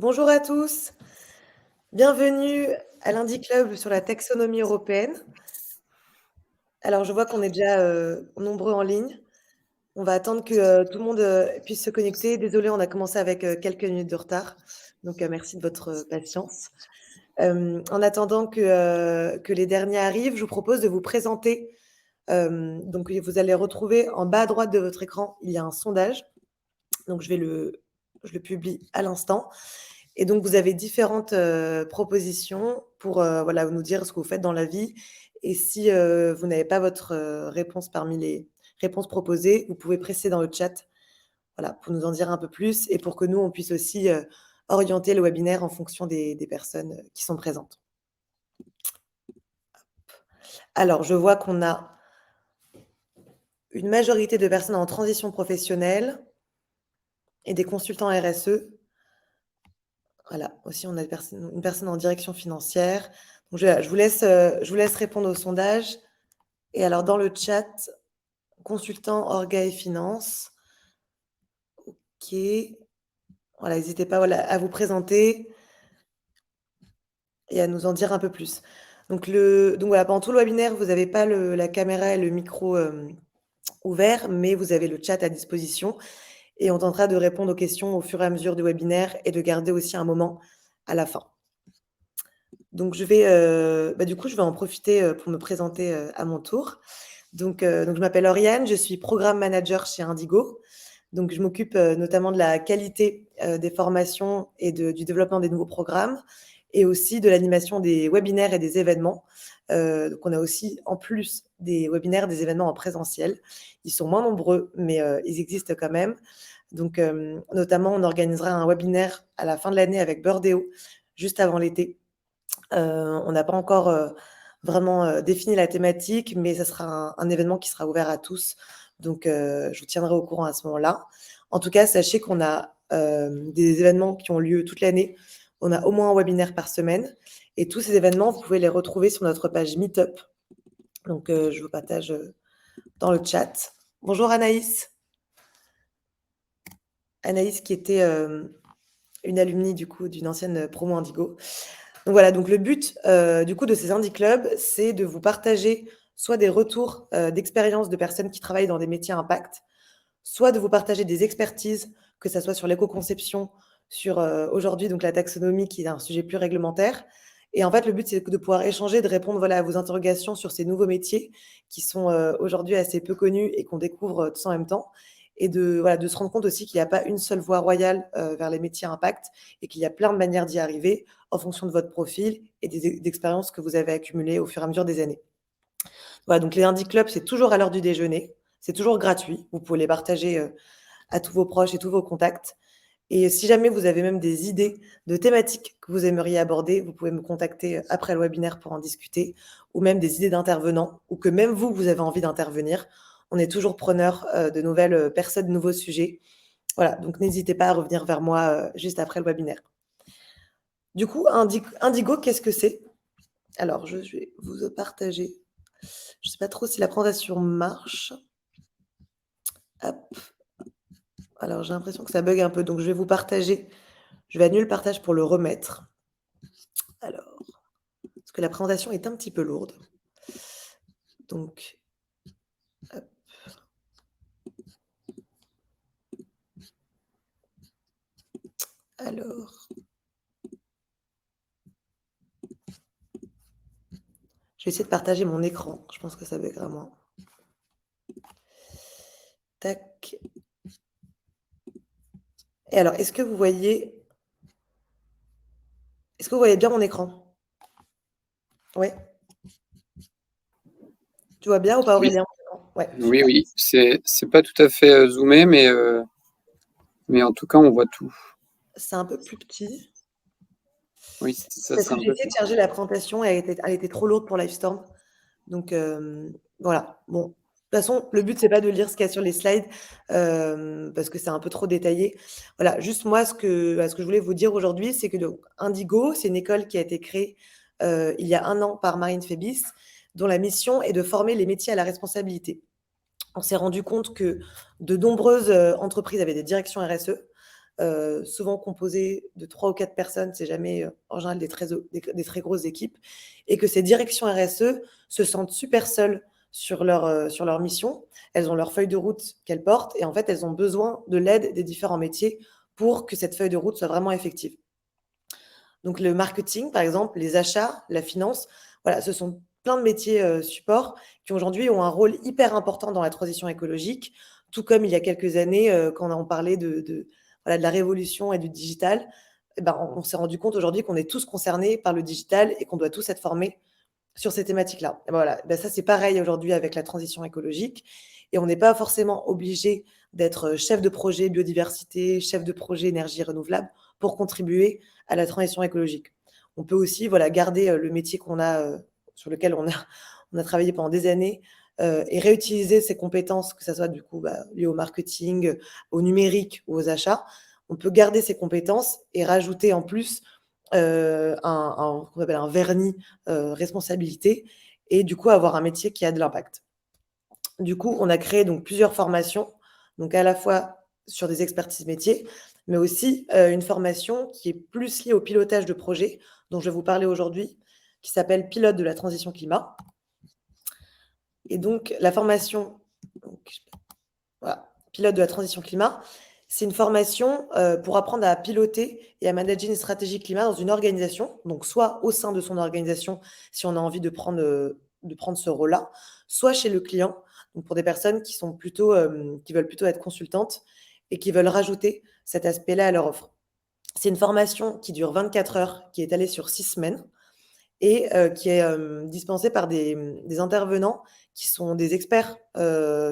Bonjour à tous, bienvenue à l'Indie Club sur la taxonomie européenne. Alors je vois qu'on est déjà nombreux en ligne. On va attendre que tout le monde puisse se connecter. Désolée, on a commencé avec quelques minutes de retard, donc merci de votre patience. En attendant que les derniers arrivent, je vous propose de vous présenter. Donc vous allez retrouver en bas à droite de votre écran, il y a un sondage. Donc je le publie à l'instant. Et donc, vous avez différentes propositions pour voilà, nous dire ce que vous faites dans la vie. Et si vous n'avez pas votre réponse parmi les réponses proposées, vous pouvez presser dans le chat voilà, pour nous en dire un peu plus et pour que nous, on puisse aussi orienter le webinaire en fonction des personnes qui sont présentes. Alors, je vois qu'on a une majorité de personnes en transition professionnelle et des consultants RSE. Voilà, aussi on a une personne en direction financière. Donc je vous laisse répondre au sondage. Et alors dans le chat, consultant orga et finance. OK. Voilà, n'hésitez pas à vous présenter et à nous en dire un peu plus. Donc voilà, pendant tout le webinaire, vous n'avez pas la caméra et le micro ouverts, mais vous avez le chat à disposition et on tentera de répondre aux questions au fur et à mesure du webinaire et de garder aussi un moment à la fin. Donc du coup, je vais en profiter pour me présenter à mon tour. Donc je m'appelle Oriane, je suis programme manager chez Indigo. Donc je m'occupe notamment de la qualité des formations et du développement des nouveaux programmes et aussi de l'animation des webinaires et des événements. Donc on a aussi, en plus des webinaires, des événements en présentiel. Ils sont moins nombreux, mais ils existent quand même. Donc notamment, on organisera un webinaire à la fin de l'année avec Burdeo, juste avant l'été. On n'a pas encore vraiment défini la thématique, mais ça sera un événement qui sera ouvert à tous. Donc, je vous tiendrai au courant à ce moment-là. En tout cas, sachez qu'on a des événements qui ont lieu toute l'année. On a au moins un webinaire par semaine. Et tous ces événements, vous pouvez les retrouver sur notre page Meetup. Donc, je vous partage dans le chat. Bonjour Anaïs. Anaïs qui était une alumni du coup d'une ancienne promo Indigo. Donc voilà, donc le but du coup de ces Indie Clubs, c'est de vous partager soit des retours d'expérience de personnes qui travaillent dans des métiers à impact, soit de vous partager des expertises, que ça soit sur l'éco-conception, sur aujourd'hui donc la taxonomie qui est un sujet plus réglementaire. Et en fait, le but, c'est de pouvoir échanger, de répondre voilà, à vos interrogations sur ces nouveaux métiers qui sont aujourd'hui assez peu connus et qu'on découvre tous en même temps. Et voilà, de se rendre compte aussi qu'il n'y a pas une seule voie royale vers les métiers à impact et qu'il y a plein de manières d'y arriver en fonction de votre profil et des expériences que vous avez accumulées au fur et à mesure des années. Voilà, donc les Indie Clubs, c'est toujours à l'heure du déjeuner. C'est toujours gratuit. Vous pouvez les partager à tous vos proches et tous vos contacts. Et si jamais vous avez même des idées de thématiques que vous aimeriez aborder, vous pouvez me contacter après le webinaire pour en discuter, ou même des idées d'intervenants, ou que même vous avez envie d'intervenir. On est toujours preneur de nouvelles personnes, de nouveaux sujets. Voilà, donc n'hésitez pas à revenir vers moi juste après le webinaire. Du coup, Indigo, qu'est-ce que c'est? Alors, je vais vous partager. Je ne sais pas trop si la présentation marche. Hop. Alors, j'ai l'impression que ça bug un peu, donc je vais vous partager. Je vais annuler le partage pour le remettre. Alors, parce que la présentation est un petit peu lourde. Donc, hop. Alors, je vais essayer de partager mon écran. Je pense que ça buggera moins. Tac. Et alors, est-ce que vous voyez bien mon écran? Ouais. Tu vois bien ou pas, Oui, Aurélien? Ouais, oui, oui. C'est pas tout à fait zoomé, mais en tout cas, on voit tout. c'est un peu plus petit. Oui, ça, Parce c'est que un j'ai peu essayé plus. de charger la présentation, elle était trop lourde pour Livestorm. Donc, voilà. Bon, de toute façon, le but, c'est pas de lire ce qu'il y a sur les slides, parce que c'est un peu trop détaillé. Voilà, juste moi, ce que je voulais vous dire aujourd'hui, c'est que donc, Indigo, c'est une école qui a été créée il y a 1 an par Marine Fébis, dont la mission est de former les métiers à la responsabilité. On s'est rendu compte que de nombreuses entreprises avaient des directions RSE, souvent composées de 3 ou 4 personnes, c'est jamais en général des très grosses équipes, et que ces directions RSE se sentent super seules sur leur mission. Elles ont leur feuille de route qu'elles portent et en fait, elles ont besoin de l'aide des différents métiers pour que cette feuille de route soit vraiment effective. Donc le marketing, par exemple, les achats, la finance, voilà, ce sont plein de métiers support qui aujourd'hui ont un rôle hyper important dans la transition écologique, tout comme il y a quelques années, quand on parlait voilà, de la révolution et du digital, eh ben, on s'est rendu compte aujourd'hui qu'on est tous concernés par le digital et qu'on doit tous être formés sur ces thématiques-là. Et ben voilà, ben ça c'est pareil aujourd'hui avec la transition écologique et on n'est pas forcément obligé d'être chef de projet biodiversité, chef de projet énergie renouvelable pour contribuer à la transition écologique. On peut aussi voilà, garder le métier qu'on a, sur lequel on a travaillé pendant des années et réutiliser ses compétences, que ce soit du coup lié au marketing, au numérique ou aux achats. On peut garder ses compétences et rajouter en plus qu'on appelle un vernis responsabilité et du coup avoir un métier qui a de l'impact. Du coup, on a créé donc plusieurs formations, donc à la fois sur des expertises métiers, mais aussi une formation qui est plus liée au pilotage de projets, dont je vais vous parler aujourd'hui, qui s'appelle Pilote de la transition climat. Et donc, la formation, voilà, Pilote de la transition climat, c'est une formation pour apprendre à piloter et à manager une stratégie climat dans une organisation, donc soit au sein de son organisation, si on a envie de prendre ce rôle-là, soit chez le client, donc pour des personnes qui sont plutôt, qui veulent plutôt être consultantes et qui veulent rajouter cet aspect-là à leur offre. C'est une formation qui dure 24 heures, qui est étalée sur 6 semaines et qui est dispensée par des intervenants qui sont des experts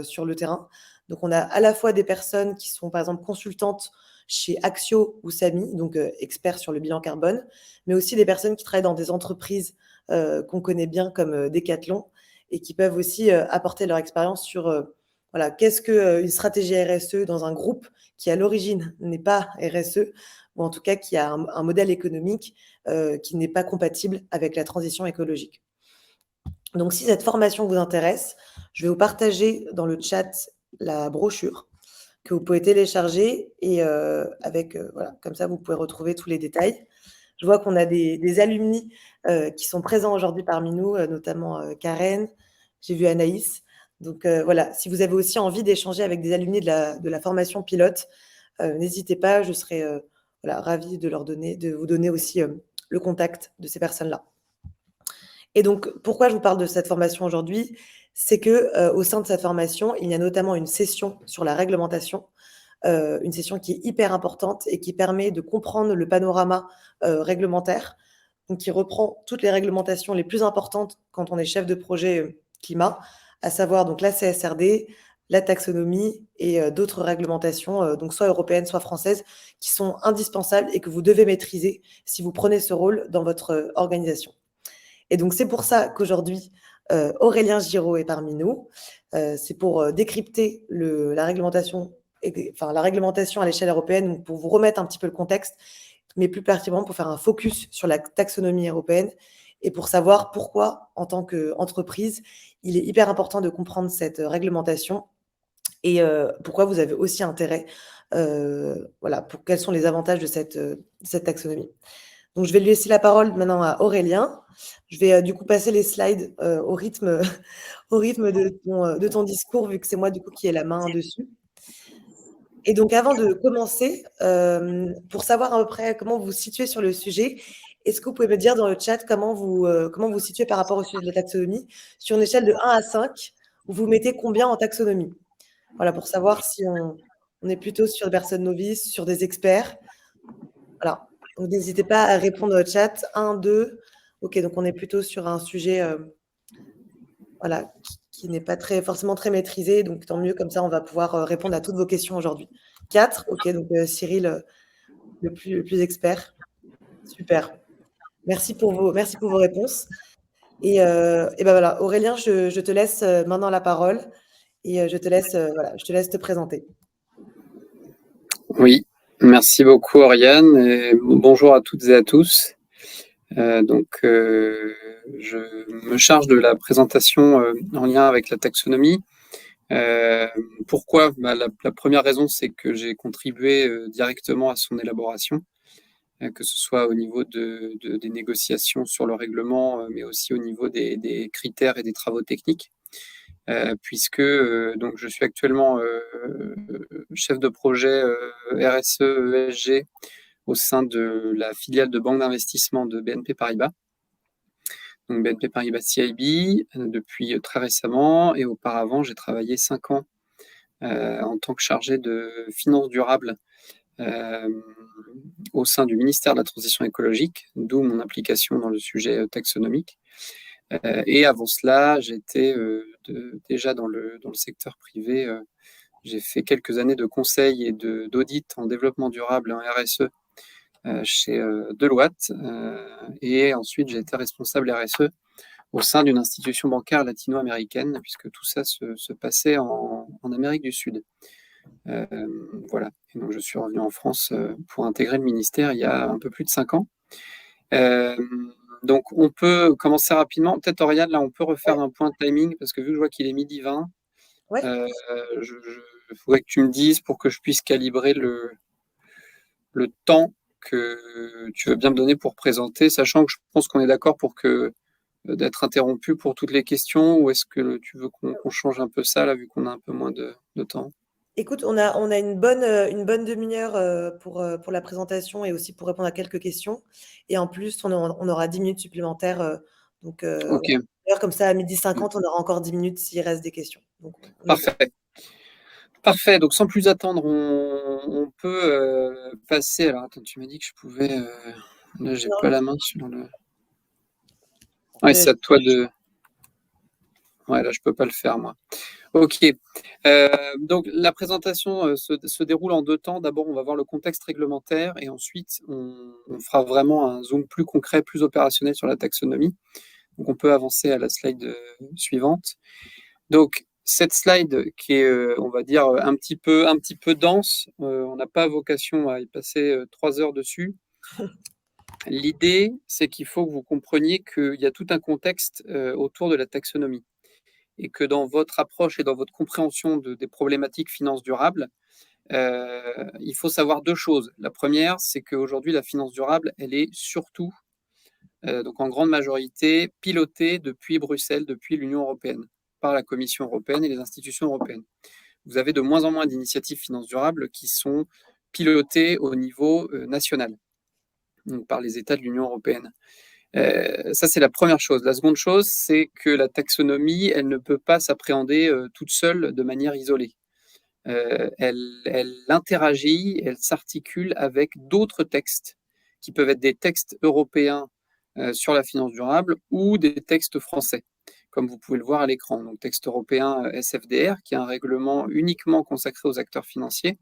sur le terrain. Donc, on a à la fois des personnes qui sont, par exemple, consultantes chez Axio ou Samy, donc experts sur le bilan carbone, mais aussi des personnes qui travaillent dans des entreprises qu'on connaît bien comme Decathlon et qui peuvent aussi apporter leur expérience sur voilà, qu'est-ce qu'une stratégie RSE dans un groupe qui, à l'origine, n'est pas RSE, ou en tout cas qui a un modèle économique qui n'est pas compatible avec la transition écologique. Donc, si cette formation vous intéresse, je vais vous partager dans le chat la brochure que vous pouvez télécharger et voilà, comme ça, vous pouvez retrouver tous les détails. Je vois qu'on a des alumni qui sont présents aujourd'hui parmi nous, notamment Karen, j'ai vu Anaïs. Donc voilà, si vous avez aussi envie d'échanger avec des alumni de la formation pilote, n'hésitez pas, je serai voilà, ravie de vous donner aussi le contact de ces personnes-là. Et donc, pourquoi je vous parle de cette formation aujourd'hui? C'est que au sein de cette formation, il y a notamment une session sur la réglementation, une session qui est hyper importante et qui permet de comprendre le panorama réglementaire, donc qui reprend toutes les réglementations les plus importantes quand on est chef de projet climat, à savoir donc la CSRD, la taxonomie et d'autres réglementations, donc soit européennes, soit françaises, qui sont indispensables et que vous devez maîtriser si vous prenez ce rôle dans votre organisation. Et donc, c'est pour ça qu'aujourd'hui, Aurélien Giraud est parmi nous. C'est pour décrypter la réglementation à l'échelle européenne, pour vous remettre un petit peu le contexte, mais plus particulièrement pour faire un focus sur la taxonomie européenne et pour savoir pourquoi, en tant qu'entreprise, il est hyper important de comprendre cette réglementation et pourquoi vous avez aussi intérêt, voilà, quels sont les avantages de cette taxonomie. Donc, je vais lui laisser la parole maintenant à Aurélien. Je vais du coup passer les slides au rythme de ton discours, vu que c'est moi du coup qui ai la main dessus. Et donc, avant de commencer, pour savoir à peu près comment vous vous situez sur le sujet, est-ce que vous pouvez me dire dans le chat comment vous situez par rapport au sujet de la taxonomie sur une échelle de 1 à 5, vous mettez combien en taxonomie? Voilà, pour savoir si on est plutôt sur des personnes novices, sur des experts. Voilà. Donc, n'hésitez pas à répondre au chat. 1, 2. OK, donc on est plutôt sur un sujet voilà, qui n'est pas forcément très maîtrisé. Donc, tant mieux, comme ça, on va pouvoir répondre à toutes vos questions aujourd'hui. 4. OK, donc Cyril, le plus expert. Super. Merci pour vos réponses. Et ben voilà, Aurélien, je te laisse maintenant la parole et je te laisse te présenter. Oui, merci beaucoup Oriane et bonjour à toutes et à tous. Je me charge de la présentation en lien avec la taxonomie. Pourquoi? La première raison, c'est que j'ai contribué directement à son élaboration, que ce soit au niveau des négociations sur le règlement, mais aussi au niveau des critères et des travaux techniques, puisque donc je suis actuellement chef de projet RSE ESG au sein de la filiale de banque d'investissement de BNP Paribas. Donc BNP Paribas CIB depuis très récemment, et auparavant j'ai travaillé 5 ans en tant que chargé de finances durables au sein du ministère de la Transition écologique, d'où mon implication dans le sujet taxonomique. Et avant cela, j'étais déjà dans le secteur privé. J'ai fait quelques années de conseil et d'audit en développement durable en RSE chez Deloitte. Et ensuite, j'ai été responsable RSE au sein d'une institution bancaire latino-américaine, puisque tout ça se passait en Amérique du Sud. Voilà. Et donc, je suis revenu en France pour intégrer le ministère il y a un peu plus de 5 ans. Donc, on peut commencer rapidement. Peut-être, Oriane, là, on peut refaire un point de timing, parce que vu que je vois qu'il est 12h20, Ouais. il faudrait que tu me dises pour que je puisse calibrer le temps que tu veux bien me donner pour présenter, sachant que je pense qu'on est d'accord pour que d'être interrompu pour toutes les questions, ou est-ce que tu veux qu'on change un peu ça, là, vu qu'on a un peu moins de temps? Écoute, on a une bonne demi-heure pour la présentation et aussi pour répondre à quelques questions. Et en plus, on aura 10 minutes supplémentaires. Donc, Ok, d'ailleurs, comme ça, à 12h50, on aura encore 10 minutes s'il reste des questions. Donc, on est bon. parfait. Parfait, donc sans plus attendre, on peut passer. Alors attends, tu m'as dit que je pouvais. Là, j'ai pas la main sur le. Ouais, Euh, c'est à toi de. Ouais, là, je peux pas le faire, moi. Ok. Donc, la présentation se déroule en 2 temps. D'abord, on va voir le contexte réglementaire, et ensuite, on fera vraiment un zoom plus concret, plus opérationnel sur la taxonomie. Donc, on peut avancer à la slide suivante. Donc, cette slide qui est, on va dire, un petit peu dense, on n'a pas vocation à y passer 3 heures dessus. L'idée, c'est qu'il faut que vous compreniez qu'il y a tout un contexte autour de la taxonomie, et que dans votre approche et dans votre compréhension des problématiques finances durables, il faut savoir 2 choses. La première, c'est qu'aujourd'hui, la finance durable, elle est surtout, donc en grande majorité, pilotée depuis Bruxelles, depuis l'Union européenne, par la Commission européenne et les institutions européennes. Vous avez de moins en moins d'initiatives finances durables qui sont pilotées au niveau national, donc par les États de l'Union européenne. Ça, c'est la première chose. La seconde chose, c'est que la taxonomie, elle ne peut pas s'appréhender toute seule de manière isolée. Elle interagit, elle s'articule avec d'autres textes qui peuvent être des textes européens sur la finance durable, ou des textes français, comme vous pouvez le voir à l'écran. Donc, texte européen SFDR, qui est un règlement uniquement consacré aux acteurs financiers,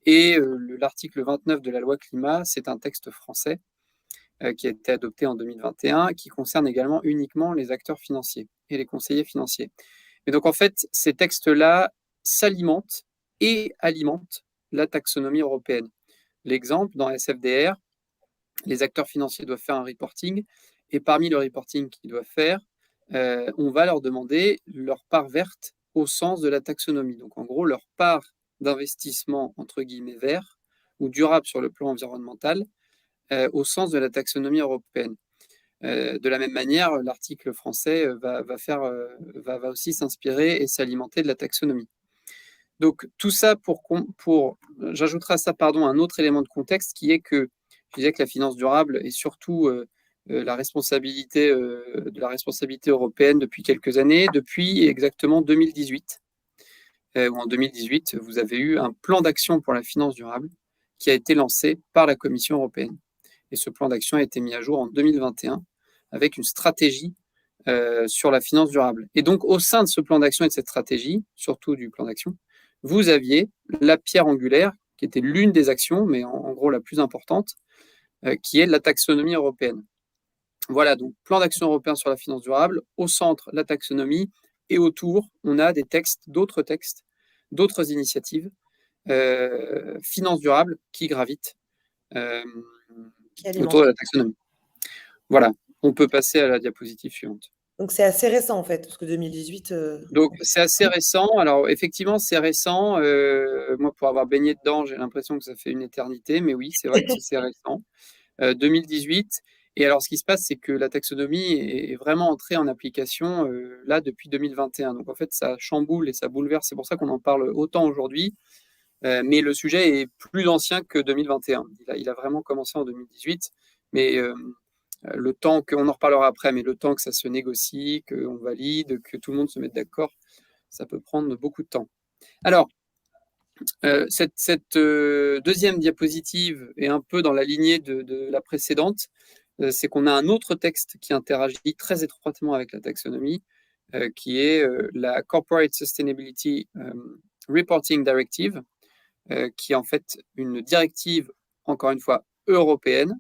et l'article 29 de la loi Climat, c'est un texte français qui a été adopté en 2021, qui concerne également uniquement les acteurs financiers et les conseillers financiers. Et donc, en fait, ces textes-là s'alimentent et alimentent la taxonomie européenne. L'exemple, dans SFDR, les acteurs financiers doivent faire un reporting, et parmi le reporting qu'ils doivent faire, on va leur demander leur part verte au sens de la taxonomie. Donc, en gros, leur part d'investissement, entre guillemets, vert ou durable sur le plan environnemental, au sens de la taxonomie européenne. De la même manière, l'article français va aussi s'inspirer et s'alimenter de la taxonomie. Donc tout ça j'ajouterai à ça, un autre élément de contexte, qui est que je disais que la finance durable est surtout de la responsabilité européenne depuis quelques années, depuis exactement 2018, où en 2018, vous avez eu un plan d'action pour la finance durable qui a été lancé par la Commission européenne. Et ce plan d'action a été mis à jour en 2021 avec une stratégie sur la finance durable. Et donc, au sein de ce plan d'action et de cette stratégie, surtout du plan d'action, vous aviez la pierre angulaire, qui était l'une des actions, mais en gros la plus importante, qui est la taxonomie européenne. Voilà, donc plan d'action européen sur la finance durable, au centre la taxonomie, et autour, on a des textes, d'autres initiatives, finance durable, qui gravitent qui autour alimente. de la taxonomie. Voilà, on peut passer à la diapositive suivante. Donc c'est assez récent en fait, parce que 2018. Donc, c'est assez récent. Alors, effectivement, c'est récent. Moi, pour avoir baigné dedans, j'ai l'impression que ça fait une éternité. Mais oui, c'est vrai que c'est récent. 2018. Et alors, ce qui se passe, c'est que la taxonomie est vraiment entrée en application là depuis 2021. Donc, en fait, ça chamboule et ça bouleverse. C'est pour ça qu'on en parle autant aujourd'hui. Mais le sujet est plus ancien que 2021. Il a vraiment commencé en 2018. Mais le temps qu'on en reparlera après, mais le temps que ça se négocie, qu'on valide, que tout le monde se mette d'accord, ça peut prendre beaucoup de temps. Alors, cette deuxième diapositive est un peu dans la lignée de la précédente. C'est qu'on a un autre texte qui interagit très étroitement avec la taxonomie, qui est la Corporate Sustainability Reporting Directive, qui est en fait une directive, encore une fois, européenne,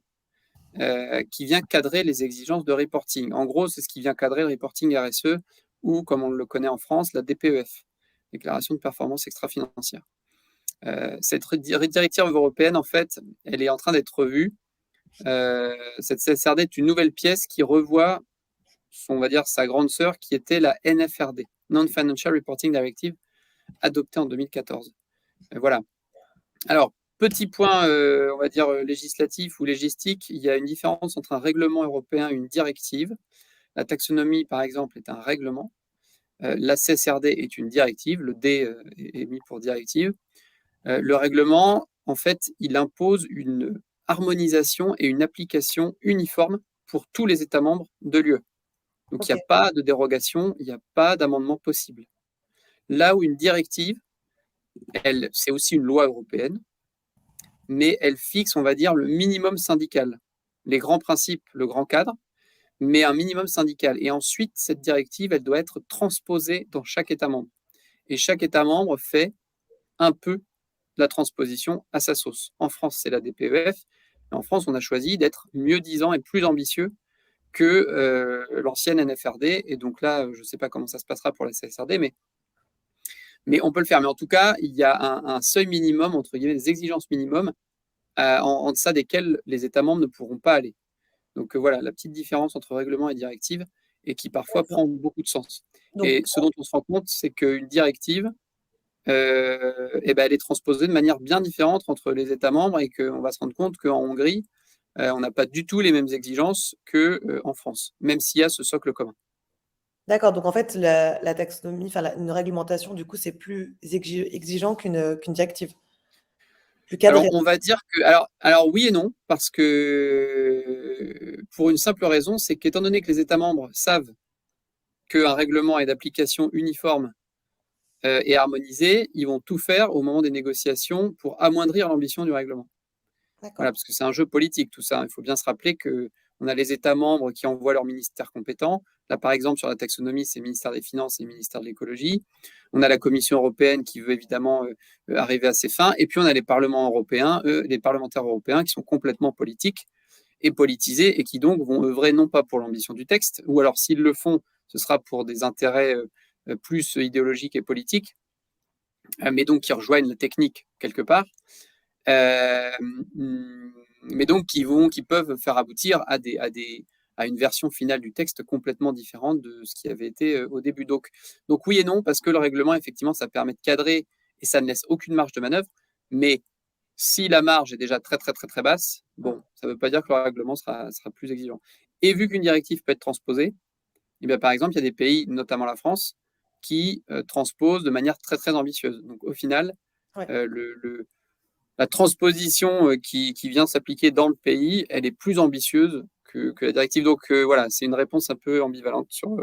qui vient cadrer les exigences de reporting. En gros, c'est ce qui vient cadrer le reporting RSE, ou comme on le connaît en France, la DPEF, Déclaration de performance extra-financière. Cette directive européenne, en fait, elle est en train d'être revue. Cette CSRD est une nouvelle pièce qui revoit, on va dire, sa grande sœur, qui était la NFRD, Non-Financial Reporting Directive, adoptée en 2014. Voilà. Alors, petit point, on va dire, législatif ou légistique, il y a une différence entre un règlement européen et une directive. La taxonomie, par exemple, est un règlement. La CSRD est une directive. Le D est mis pour directive. Le règlement, en fait, il impose une harmonisation et une application uniforme pour tous les États membres de l'UE. Donc, il n'y a pas de dérogation, il n'y a pas d'amendement possible. Là où une directive, c'est aussi une loi européenne, mais elle fixe, on va dire, le minimum syndical. Les grands principes, le grand cadre, mais un minimum syndical. Et ensuite, cette directive, elle doit être transposée dans chaque État membre. Et chaque État membre fait un peu la transposition à sa sauce. En France, c'est la DPEF. En France, on a choisi d'être mieux disant et plus ambitieux que l'ancienne NFRD. Et donc là, je ne sais pas comment ça se passera pour la CSRD, mais on peut le faire. Mais en tout cas, il y a un seuil minimum, entre guillemets, des exigences minimum, en deçà desquelles les États membres ne pourront pas aller. Donc voilà, la petite différence entre règlement et directive, et qui parfois prend beaucoup de sens. Donc, et ce dont on se rend compte, c'est qu'une directive, elle est transposée de manière bien différente entre les États membres, et qu'on va se rendre compte qu'en Hongrie, on n'a pas du tout les mêmes exigences qu'en France, même s'il y a ce socle commun. d'accord, donc en fait, la taxonomie, enfin une réglementation, du coup, c'est plus exigeant qu'une directive. Plus Alors, cadré. on va dire que, alors oui et non, parce que pour une simple raison, c'est qu'étant donné que les États membres savent qu'un règlement est d'application uniforme et harmonisé, ils vont tout faire au moment des négociations pour amoindrir l'ambition du règlement. Voilà, parce que c'est un jeu politique, tout ça. Il faut bien se rappeler qu'on a les États membres qui envoient leurs ministères compétents. Là, par exemple, sur la taxonomie, c'est le ministère des Finances et le ministère de l'Écologie. On a la Commission européenne qui veut évidemment arriver à ses fins. Et puis, on a les parlements européens, les parlementaires européens qui sont complètement politiques et politisés, et qui donc vont œuvrer non pas pour l'ambition du texte, ou alors s'ils le font, ce sera pour des intérêts plus idéologiques et politiques, mais donc qui rejoignent la technique quelque part. Mais donc qui peuvent faire aboutir à une version finale du texte complètement différente de ce qui avait été au début. Donc oui et non, parce que le règlement, effectivement, ça permet de cadrer et ça ne laisse aucune marge de manœuvre. Mais si la marge est déjà très très très très basse, bon, ça ne veut pas dire que le règlement sera plus exigeant. Et vu qu'une directive peut être transposée, eh bien, par exemple, il y a des pays, notamment la France, qui transposent de manière très très ambitieuse. Donc au final, la transposition qui vient s'appliquer dans le pays, elle est plus ambitieuse que la directive. Donc voilà, c'est une réponse un peu ambivalente sur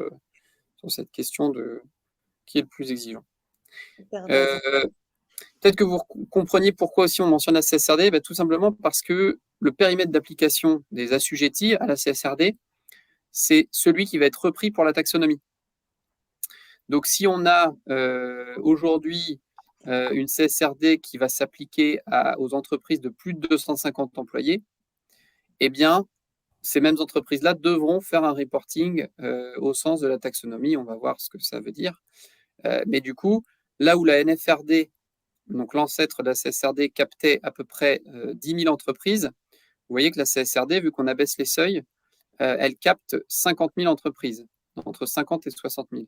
cette question de qui est le plus exigeant. Peut-être que vous compreniez pourquoi aussi on mentionne la CSRD, tout simplement parce que le périmètre d'application des assujettis à la CSRD, c'est celui qui va être repris pour la taxonomie. Donc si on a aujourd'hui une CSRD qui va s'appliquer aux entreprises de plus de 250 employés, eh bien, ces mêmes entreprises-là devront faire un reporting au sens de la taxonomie. On va voir ce que ça veut dire. Mais du coup, là où la NFRD, donc l'ancêtre de la CSRD, captait à peu près 10 000 entreprises, vous voyez que la CSRD, vu qu'on abaisse les seuils, elle capte 50 000 entreprises. entre 50 et 60 000.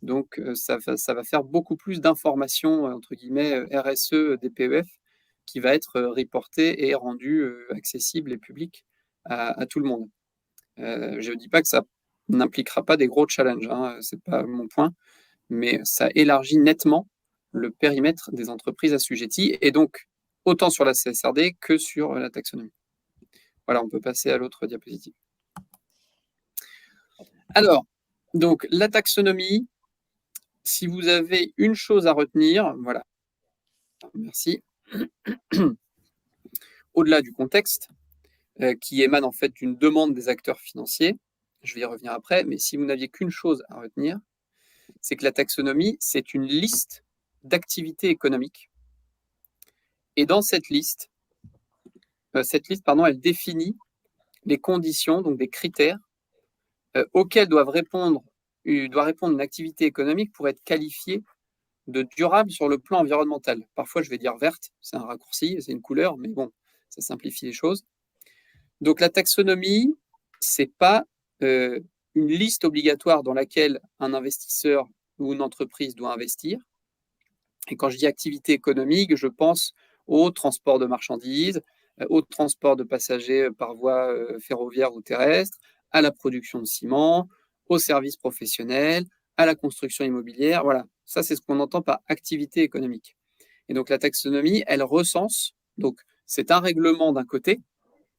Donc, ça va faire beaucoup plus d'informations, entre guillemets, RSE des PEF, qui va être reporté et rendu accessible et public à tout le monde. Je ne dis pas que ça n'impliquera pas des gros challenges, hein, c'est pas mon point, mais ça élargit nettement le périmètre des entreprises assujetties, et donc autant sur la CSRD que sur la taxonomie. Voilà, on peut passer à l'autre diapositive. Alors, donc la taxonomie, si vous avez une chose à retenir, voilà, merci, au-delà du contexte, qui émane en fait d'une demande des acteurs financiers, je vais y revenir après, mais si vous n'aviez qu'une chose à retenir, c'est que la taxonomie, c'est une liste d'activités économiques. Et dans cette liste, elle définit les conditions, donc des critères auxquels doit répondre une activité économique pour être qualifiée de durable sur le plan environnemental. Parfois, je vais dire verte, c'est un raccourci, c'est une couleur, mais bon, ça simplifie les choses. Donc la taxonomie, c'est pas une liste obligatoire dans laquelle un investisseur ou une entreprise doit investir. Et quand je dis activité économique, je pense au transport de marchandises, au transport de passagers par voie ferroviaire ou terrestre, à la production de ciment, aux services professionnels, à la construction immobilière. Voilà, ça c'est ce qu'on entend par activité économique. Et donc la taxonomie, elle recense, donc c'est un règlement d'un côté,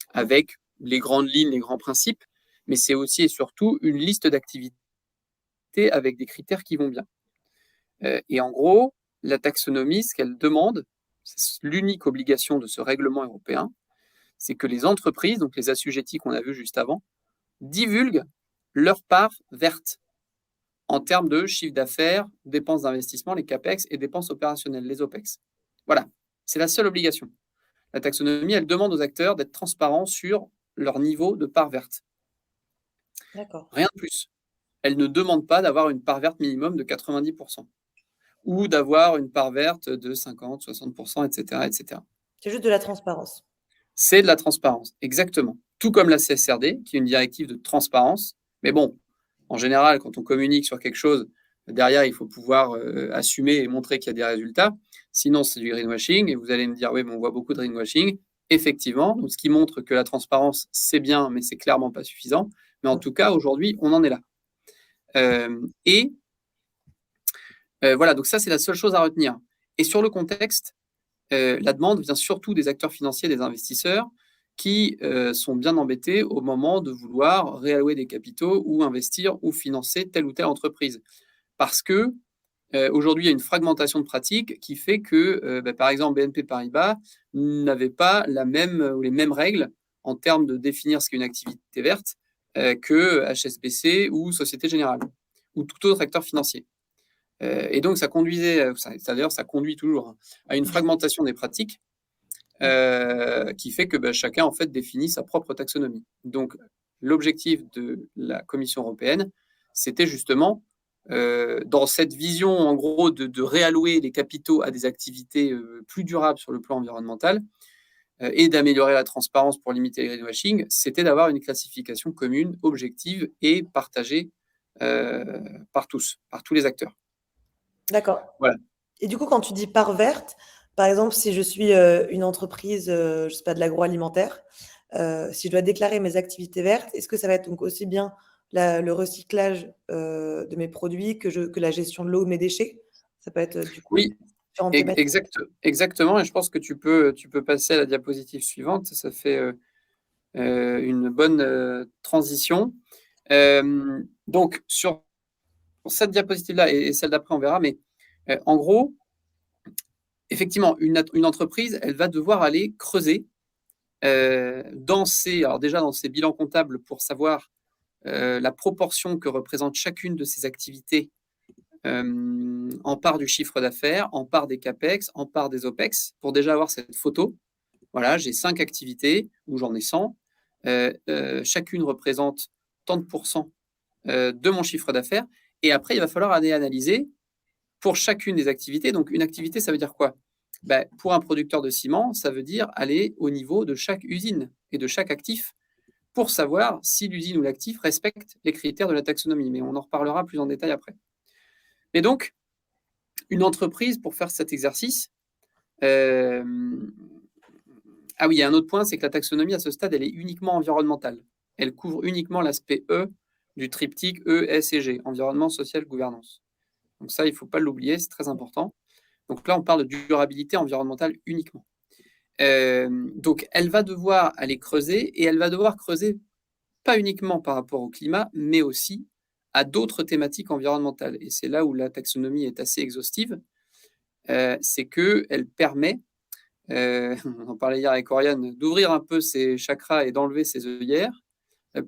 avec les grandes lignes, les grands principes, mais c'est aussi et surtout une liste d'activités avec des critères qui vont bien. Et en gros, la taxonomie, ce qu'elle demande, c'est l'unique obligation de ce règlement européen, c'est que les entreprises, donc les assujettis qu'on a vus juste avant, divulguent leur part verte en termes de chiffre d'affaires, dépenses d'investissement, les CAPEX, et dépenses opérationnelles, les OPEX. Voilà, c'est la seule obligation. La taxonomie, elle demande aux acteurs d'être transparents sur leur niveau de part verte. D'accord. Rien de plus. Elle ne demande pas d'avoir une part verte minimum de 90%. Ou d'avoir une part verte de 50, 60%, etc., etc. C'est juste de la transparence. C'est de la transparence, exactement. Tout comme la CSRD, qui est une directive de transparence. Mais bon, en général, quand on communique sur quelque chose, derrière, il faut pouvoir assumer et montrer qu'il y a des résultats. Sinon, c'est du greenwashing. Et vous allez me dire, oui, mais on voit beaucoup de greenwashing. Effectivement, donc, ce qui montre que la transparence, c'est bien, mais c'est clairement pas suffisant. Mais en tout cas, aujourd'hui, on en est là. Voilà, donc ça, c'est la seule chose à retenir. Et sur le contexte, la demande vient surtout des acteurs financiers, des investisseurs, qui sont bien embêtés au moment de vouloir réallouer des capitaux ou investir ou financer telle ou telle entreprise. Parce que aujourd'hui, il y a une fragmentation de pratiques qui fait que, par exemple, BNP Paribas n'avait pas les mêmes règles en termes de définir ce qu'est une activité verte que HSBC ou Société Générale ou tout autre acteur financier. Et donc, ça conduisait, d'ailleurs, ça conduit toujours à une fragmentation des pratiques qui fait que chacun, en fait, définit sa propre taxonomie. Donc, l'objectif de la Commission européenne, c'était justement, dans cette vision, en gros, de réallouer les capitaux à des activités plus durables sur le plan environnemental et d'améliorer la transparence pour limiter le greenwashing, c'était d'avoir une classification commune, objective et partagée par tous les acteurs. D'accord. Voilà. Et du coup, quand tu dis part verte, par exemple, si je suis une entreprise, je sais pas, de l'agroalimentaire, si je dois déclarer mes activités vertes, est-ce que ça va être donc aussi bien le recyclage de mes produits que la gestion de l'eau, de mes déchets? Ça peut être du coup Oui, différentes thématiques. exactement. Et je pense que tu peux passer à la diapositive suivante. Ça fait une bonne transition. Donc, sur cette diapositive-là et celle d'après, on verra. Mais en gros, effectivement, une entreprise, elle va devoir aller creuser dans ses bilans comptables pour savoir la proportion que représente chacune de ses activités en part du chiffre d'affaires, en part des CAPEX, en part des OPEX, pour déjà avoir cette photo. Voilà, j'ai 5 activités, ou j'en ai 100. Chacune représente tant de pourcents de mon chiffre d'affaires. Et après, il va falloir aller analyser pour chacune des activités. Donc, une activité, ça veut dire quoi? Pour un producteur de ciment, ça veut dire aller au niveau de chaque usine et de chaque actif pour savoir si l'usine ou l'actif respecte les critères de la taxonomie. Mais on en reparlera plus en détail après. Mais donc, une entreprise, pour faire cet exercice, ah oui, il y a un autre point, c'est que la taxonomie, à ce stade, elle est uniquement environnementale. Elle couvre uniquement l'aspect E du triptyque E, S et G, environnement, social, gouvernance. Donc ça, il ne faut pas l'oublier, c'est très important. Donc là, on parle de durabilité environnementale uniquement. Donc, elle va devoir aller creuser, et elle va devoir creuser pas uniquement par rapport au climat, mais aussi à d'autres thématiques environnementales. Et c'est là où la taxonomie est assez exhaustive, c'est qu'elle permet, on en parlait hier avec Oriane, d'ouvrir un peu ses chakras et d'enlever ses œillères,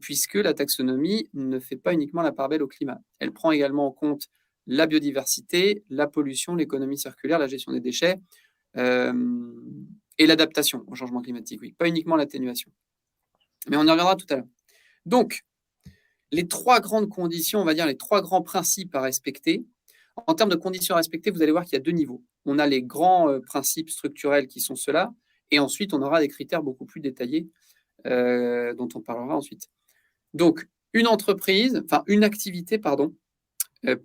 puisque la taxonomie ne fait pas uniquement la part belle au climat. Elle prend également en compte la biodiversité, la pollution, l'économie circulaire, la gestion des déchets, et l'adaptation au changement climatique, oui, pas uniquement l'atténuation. Mais on y reviendra tout à l'heure. Donc, les trois grandes conditions, on va dire les trois grands principes à respecter. En termes de conditions à respecter, vous allez voir qu'il y a deux niveaux. On a les grands principes structurels qui sont ceux-là, et ensuite on aura des critères beaucoup plus détaillés dont on parlera ensuite. Donc, une entreprise, enfin une activité, pardon,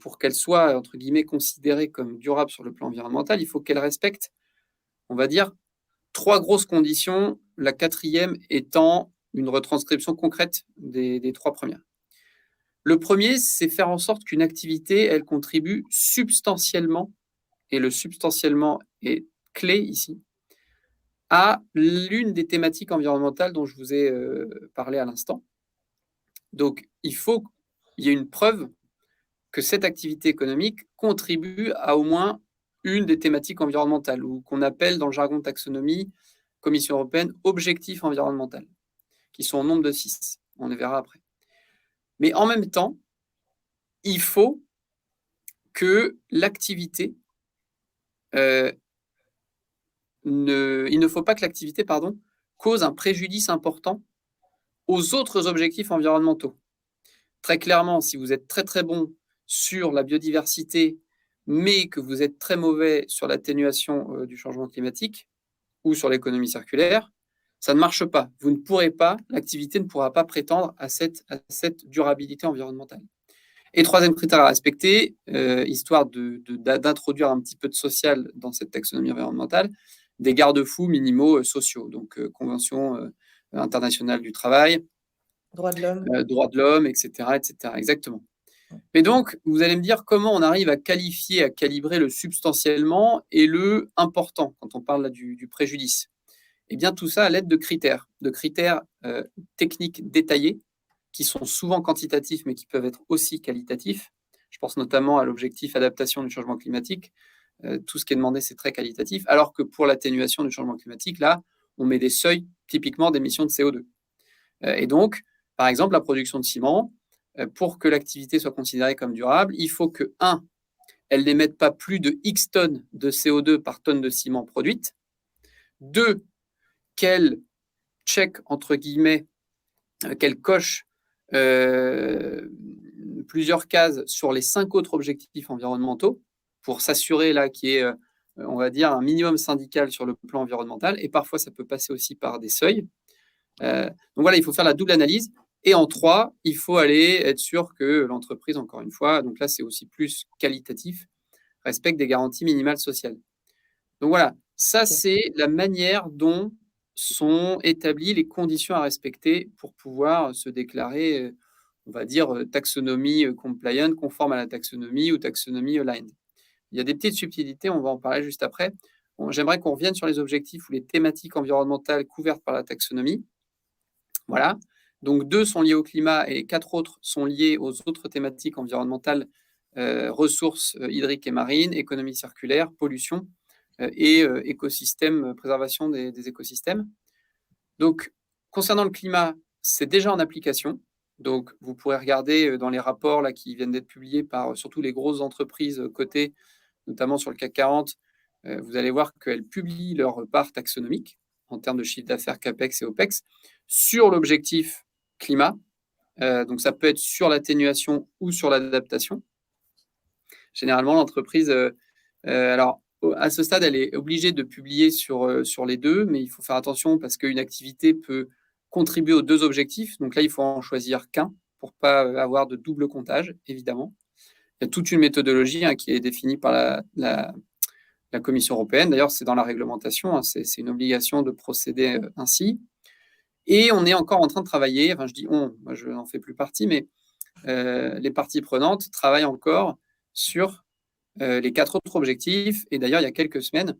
pour qu'elle soit, entre guillemets, considérée comme durable sur le plan environnemental, il faut qu'elle respecte, on va dire, trois grosses conditions, la quatrième étant une retranscription concrète des trois premières. Le premier, c'est faire en sorte qu'une activité, elle contribue substantiellement, et le substantiellement est clé ici, à l'une des thématiques environnementales dont je vous ai parlé à l'instant. Donc, il faut qu'il y ait une preuve que cette activité économique contribue à au moins une des thématiques environnementales, ou qu'on appelle dans le jargon de taxonomie, Commission européenne, objectifs environnementaux, qui sont au nombre de 6. On les verra après. Mais en même temps, il faut que l'activité, il ne faut pas que l'activité, cause un préjudice important aux autres objectifs environnementaux. Très clairement, si vous êtes très très bon sur la biodiversité, mais que vous êtes très mauvais sur l'atténuation du changement climatique ou sur l'économie circulaire, ça ne marche pas. Vous ne pourrez pas, l'activité ne pourra pas prétendre à cette durabilité environnementale. Et troisième critère à respecter, histoire d'introduire un petit peu de social dans cette taxonomie environnementale, des garde-fous minimaux sociaux, donc Convention internationale du travail, droits de l'homme, etc., etc. Exactement. Mais donc, vous allez me dire comment on arrive à qualifier, à calibrer le substantiellement et le important quand on parle là du préjudice. Eh bien, tout ça à l'aide de critères techniques détaillés qui sont souvent quantitatifs mais qui peuvent être aussi qualitatifs. Je pense notamment à l'objectif adaptation du changement climatique. Tout ce qui est demandé, c'est très qualitatif, alors que pour l'atténuation du changement climatique, là, on met des seuils typiquement d'émissions de CO2. Et donc, par exemple, la production de ciment, pour que l'activité soit considérée comme durable, il faut que, 1, elle n'émette pas plus de X tonnes de CO2 par tonne de ciment produite. 2, qu'elle check, entre guillemets, qu'elle coche plusieurs cases sur les 5 autres objectifs environnementaux pour s'assurer là qu'il y ait, on va dire, un minimum syndical sur le plan environnemental. Et parfois, ça peut passer aussi par des seuils. Donc voilà, il faut faire la double analyse. Et en 3, il faut aller être sûr que l'entreprise, encore une fois, donc là, c'est aussi plus qualitatif, respecte des garanties minimales sociales. Donc voilà, ça, c'est la manière dont sont établies les conditions à respecter pour pouvoir se déclarer, on va dire, taxonomie compliant, conforme à la taxonomie ou taxonomie aligned. Il y a des petites subtilités, on va en parler juste après. Bon, j'aimerais qu'on revienne sur les objectifs ou les thématiques environnementales couvertes par la taxonomie. Voilà. Donc 2 sont liés au climat et 4 autres sont liés aux autres thématiques environnementales, ressources hydriques et marines, économie circulaire, pollution et écosystème, préservation des écosystèmes. Donc, concernant le climat, c'est déjà en application. Donc, vous pourrez regarder dans les rapports là, qui viennent d'être publiés par surtout les grosses entreprises cotées, notamment sur le CAC 40. Vous allez voir qu'elles publient leur part taxonomique en termes de chiffre d'affaires CAPEX et OPEX sur l'objectif climat. Donc, ça peut être sur l'atténuation ou sur l'adaptation. Généralement, l'entreprise, alors, à ce stade, elle est obligée de publier sur les deux, mais il faut faire attention parce qu'une activité peut contribuer aux 2 objectifs. Donc là, il faut en choisir qu'un pour ne pas avoir de double comptage, évidemment. Il y a toute une méthodologie qui est définie par la Commission européenne. D'ailleurs, c'est dans la réglementation, c'est une obligation de procéder ainsi. Et on est encore en train de travailler, enfin je dis on, moi je n'en fais plus partie, mais les parties prenantes travaillent encore sur les 4 autres objectifs. Et d'ailleurs, il y a quelques semaines,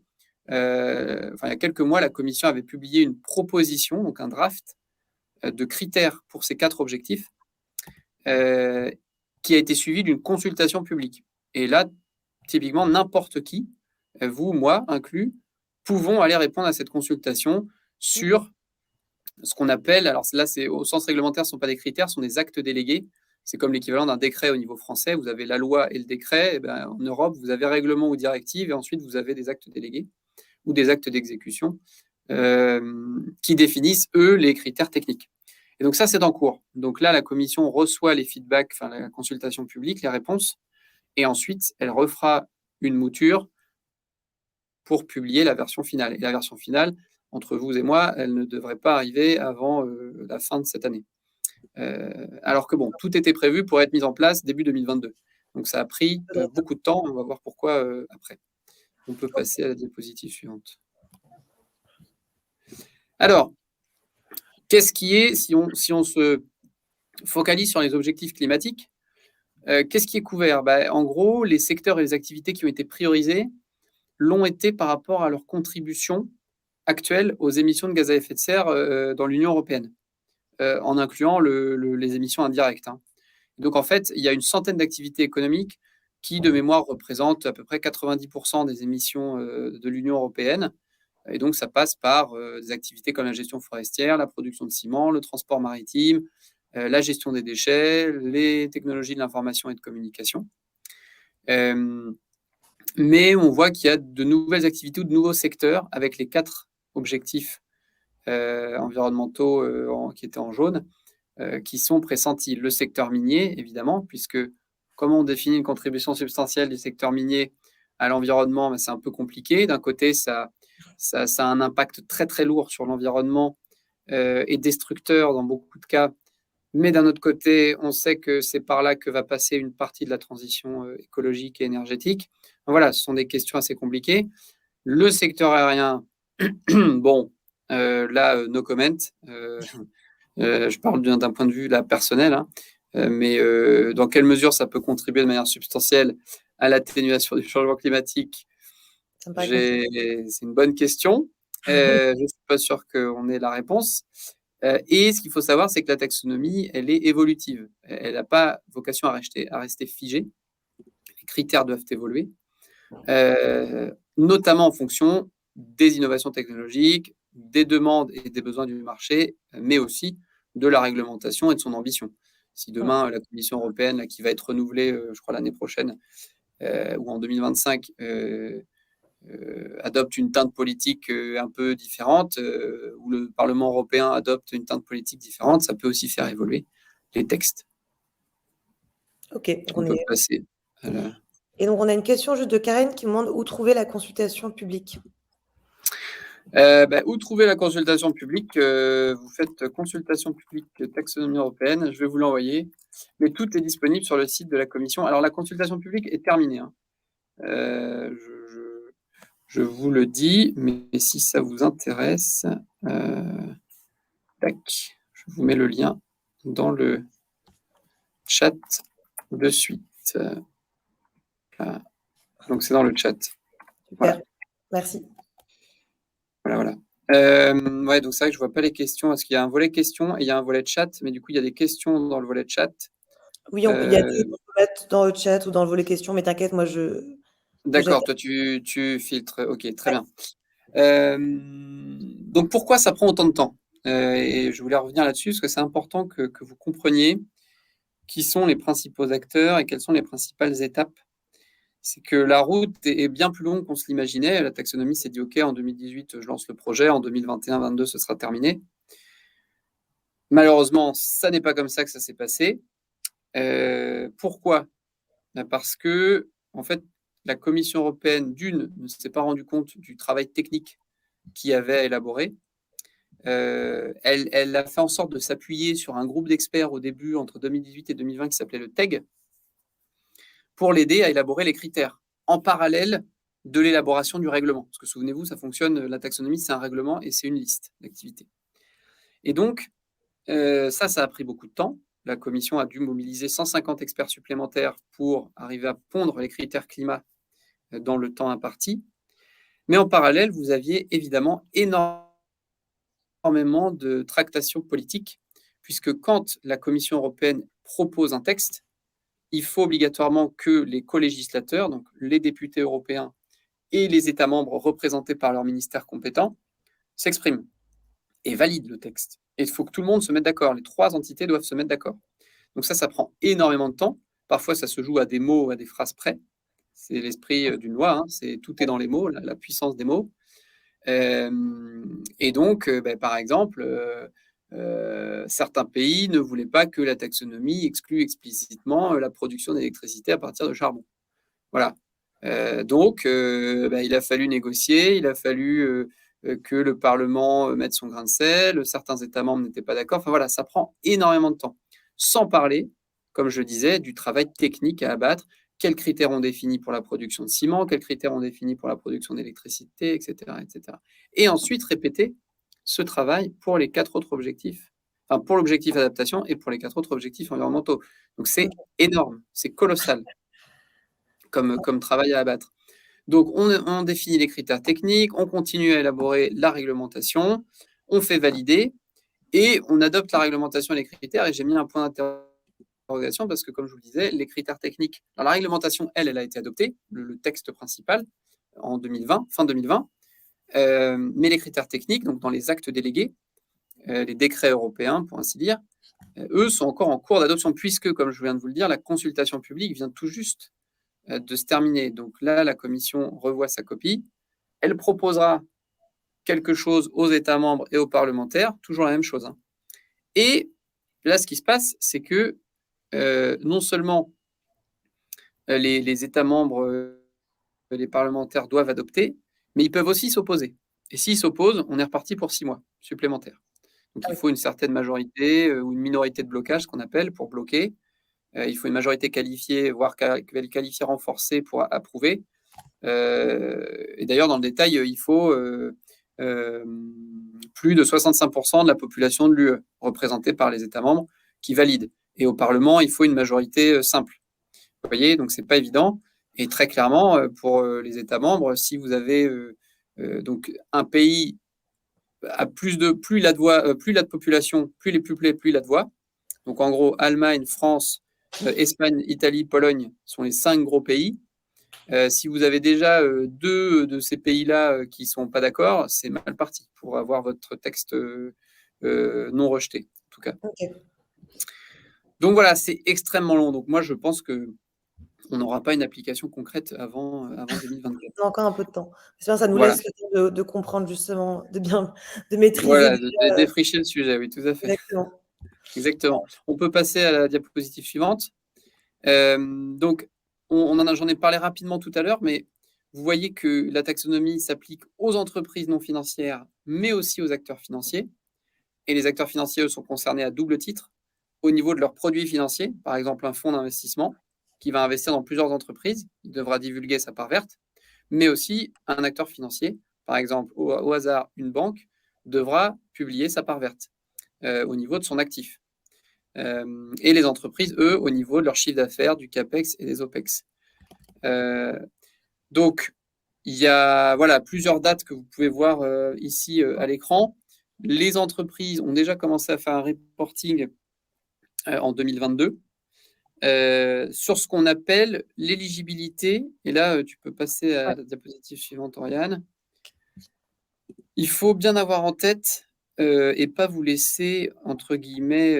il y a quelques mois, la Commission avait publié une proposition, donc un draft de critères pour ces 4 objectifs, qui a été suivi d'une consultation publique. Et là, typiquement, n'importe qui, vous, moi inclus, pouvons aller répondre à cette consultation sur ce qu'on appelle, alors là, c'est au sens réglementaire, ce ne sont pas des critères, ce sont des actes délégués. C'est comme l'équivalent d'un décret au niveau français. Vous avez la loi et le décret. Et ben, en Europe, vous avez règlement ou directive, et ensuite, vous avez des actes délégués ou des actes d'exécution qui définissent, eux, les critères techniques. Et donc ça, c'est en cours. Donc là, la commission reçoit les feedbacks, enfin la consultation publique, les réponses, et ensuite, elle refera une mouture pour publier la version finale. Et la version finale, entre vous et moi, elle ne devrait pas arriver avant la fin de cette année. Alors que bon, tout était prévu pour être mis en place début 2022. Donc ça a pris beaucoup de temps. On va voir pourquoi après. On peut passer à la diapositive suivante. Alors, qu'est-ce qui est, si on se focalise sur les objectifs climatiques, qu'est-ce qui est couvert? En gros, les secteurs et les activités qui ont été priorisés l'ont été par rapport à leur contribution actuelle aux émissions de gaz à effet de serre dans l'Union européenne, en incluant les émissions indirectes. Donc, en fait, il y a une centaine d'activités économiques qui, de mémoire, représentent à peu près 90% des émissions de l'Union européenne. Et donc, ça passe par des activités comme la gestion forestière, la production de ciment, le transport maritime, la gestion des déchets, les technologies de l'information et de communication. Mais on voit qu'il y a de nouvelles activités ou de nouveaux secteurs avec les 4 objectifs environnementaux qui étaient en jaune, qui sont pressentis. Le secteur minier, évidemment, puisque comment on définit une contribution substantielle du secteur minier à l'environnement, c'est un peu compliqué. D'un côté, ça a un impact très très lourd sur l'environnement et destructeur dans beaucoup de cas. Mais d'un autre côté, on sait que c'est par là que va passer une partie de la transition écologique et énergétique. Donc voilà, ce sont des questions assez compliquées. Le secteur aérien, bon, là, no comment. Je parle d'un point de vue là, personnel, mais dans quelle mesure ça peut contribuer de manière substantielle à l'atténuation du changement climatique? C'est une bonne question. Je ne suis pas sûr qu'on ait la réponse. Et ce qu'il faut savoir, c'est que la taxonomie, elle est évolutive. Elle n'a pas vocation à rester figée. Les critères doivent évoluer, notamment en fonction des innovations technologiques, des demandes et des besoins du marché, mais aussi de la réglementation et de son ambition. Si demain, la Commission européenne, là, qui va être renouvelée, je crois, l'année prochaine, ou en 2025, adopte une teinte politique un peu différente, ou le Parlement européen adopte une teinte politique différente, ça peut aussi faire évoluer les textes. Ok. On peut passer à la... Et donc, on a une question juste de Karen qui demande où trouver la consultation publique. Où trouver la consultation publique? Vous faites consultation publique taxonomie européenne, je vais vous l'envoyer. Mais tout est disponible sur le site de la Commission. Alors, la consultation publique est terminée. Je vous le dis, mais si ça vous intéresse, tac, je vous mets le lien dans le chat de suite. Voilà. Donc, c'est dans le chat. Super, voilà. Merci. Voilà. Ouais, donc c'est vrai que je ne vois pas les questions. Est-ce qu'il y a un volet questions et il y a un volet chat? Mais du coup, il y a des questions dans le volet chat. Oui, il y a des volet dans le chat ou dans le volet questions, mais t'inquiète, moi, D'accord, toi, tu filtres. Ok, très bien. Donc, pourquoi ça prend autant de temps? Et je voulais revenir là-dessus, parce que c'est important que vous compreniez qui sont les principaux acteurs et quelles sont les principales étapes. C'est que la route est bien plus longue qu'on se l'imaginait. La taxonomie s'est dit, OK, en 2018, je lance le projet, en 2021-2022, ce sera terminé. Malheureusement, ça n'est pas comme ça que ça s'est passé. Pourquoi? Parce que, en fait, la Commission européenne, d'une, ne s'est pas rendue compte du travail technique qu'il y avait à élaborer, elle a fait en sorte de s'appuyer sur un groupe d'experts au début, entre 2018 et 2020, qui s'appelait le TEG, pour l'aider à élaborer les critères, en parallèle de l'élaboration du règlement. Parce que souvenez-vous, ça fonctionne, la taxonomie, c'est un règlement et c'est une liste d'activités. Et donc, ça a pris beaucoup de temps. La commission a dû mobiliser 150 experts supplémentaires pour arriver à pondre les critères climat dans le temps imparti. Mais en parallèle, vous aviez évidemment énormément de tractations politiques, puisque quand la Commission européenne propose un texte, il faut obligatoirement que les co-législateurs, donc les députés européens et les États membres représentés par leur ministère compétent, s'expriment et valident le texte. Et il faut que tout le monde se mette d'accord. Les 3 entités doivent se mettre d'accord. Donc ça prend énormément de temps. Parfois, ça se joue à des mots, à des phrases près. C'est l'esprit d'une loi, hein. Tout est dans les mots, la puissance des mots. Et donc, par exemple, certains pays ne voulaient pas que la taxonomie exclue explicitement la production d'électricité à partir de charbon. Voilà. Donc, il a fallu négocier, il a fallu que le Parlement mette son grain de sel, certains États membres n'étaient pas d'accord. Enfin voilà, ça prend énormément de temps. Sans parler, comme je disais, du travail technique à abattre. Quels critères on définit pour la production de ciment, quels critères on définit pour la production d'électricité, etc., etc. Et ensuite répéter ce travail pour les 4 autres objectifs, enfin pour l'objectif adaptation et pour les 4 autres objectifs environnementaux. Donc c'est énorme, c'est colossal comme travail à abattre. Donc on définit les critères techniques, on continue à élaborer la réglementation, on fait valider et on adopte la réglementation et les critères. Et j'ai mis un point d'interrogation parce que, comme je vous le disais, les critères techniques, dans la réglementation, elle a été adoptée, le texte principal, en 2020, fin 2020. Mais les critères techniques, donc dans les actes délégués, les décrets européens, pour ainsi dire, eux sont encore en cours d'adoption, puisque, comme je viens de vous le dire, la consultation publique vient tout juste de se terminer. Donc là, la Commission revoit sa copie. Elle proposera quelque chose aux États membres et aux parlementaires, toujours la même chose, hein. Et là, ce qui se passe, c'est que non seulement les États membres, les parlementaires doivent adopter, mais ils peuvent aussi s'opposer. Et s'ils s'opposent, on est reparti pour 6 mois supplémentaires. Donc il faut une certaine majorité ou une minorité de blocage, ce qu'on appelle, pour bloquer. Il faut une majorité qualifiée, voire qualifiée renforcée pour approuver. Et d'ailleurs, dans le détail, il faut plus de 65% de la population de l'UE, représentée par les États membres, qui valident. Et au Parlement, il faut une majorité simple. Vous voyez, donc c'est pas évident. Et très clairement, pour les États membres, si vous avez donc un pays à plus il a de population, plus il est peuplé, plus il a de voix. Donc en gros, Allemagne, France, Espagne, Italie, Pologne sont les 5 gros pays. Si vous avez déjà 2 de ces pays-là qui ne sont pas d'accord, c'est mal parti pour avoir votre texte non rejeté, en tout cas. Okay. Donc voilà, c'est extrêmement long. Donc moi, je pense qu'on n'aura pas une application concrète avant 2024. On a encore un peu de temps. Ça nous laisse le temps de comprendre justement, de maîtriser. Voilà, de défricher le sujet, oui, tout à fait. Exactement. Exactement. On peut passer à la diapositive suivante. Donc, j'en ai parlé rapidement tout à l'heure, mais vous voyez que la taxonomie s'applique aux entreprises non financières, mais aussi aux acteurs financiers. Et les acteurs financiers, eux, sont concernés à double titre au niveau de leurs produits financiers. Par exemple, un fonds d'investissement qui va investir dans plusieurs entreprises, il devra divulguer sa part verte, mais aussi un acteur financier, par exemple, au hasard, une banque, devra publier sa part verte au niveau de son actif. Et les entreprises, eux, au niveau de leur chiffre d'affaires, du CAPEX et des OPEX. Donc, il y a plusieurs dates que vous pouvez voir ici à l'écran. Les entreprises ont déjà commencé à faire un reporting en 2022 sur ce qu'on appelle l'éligibilité. Et là, tu peux passer à la diapositive suivante, Oriane. Il faut bien avoir en tête et pas vous laisser, entre guillemets,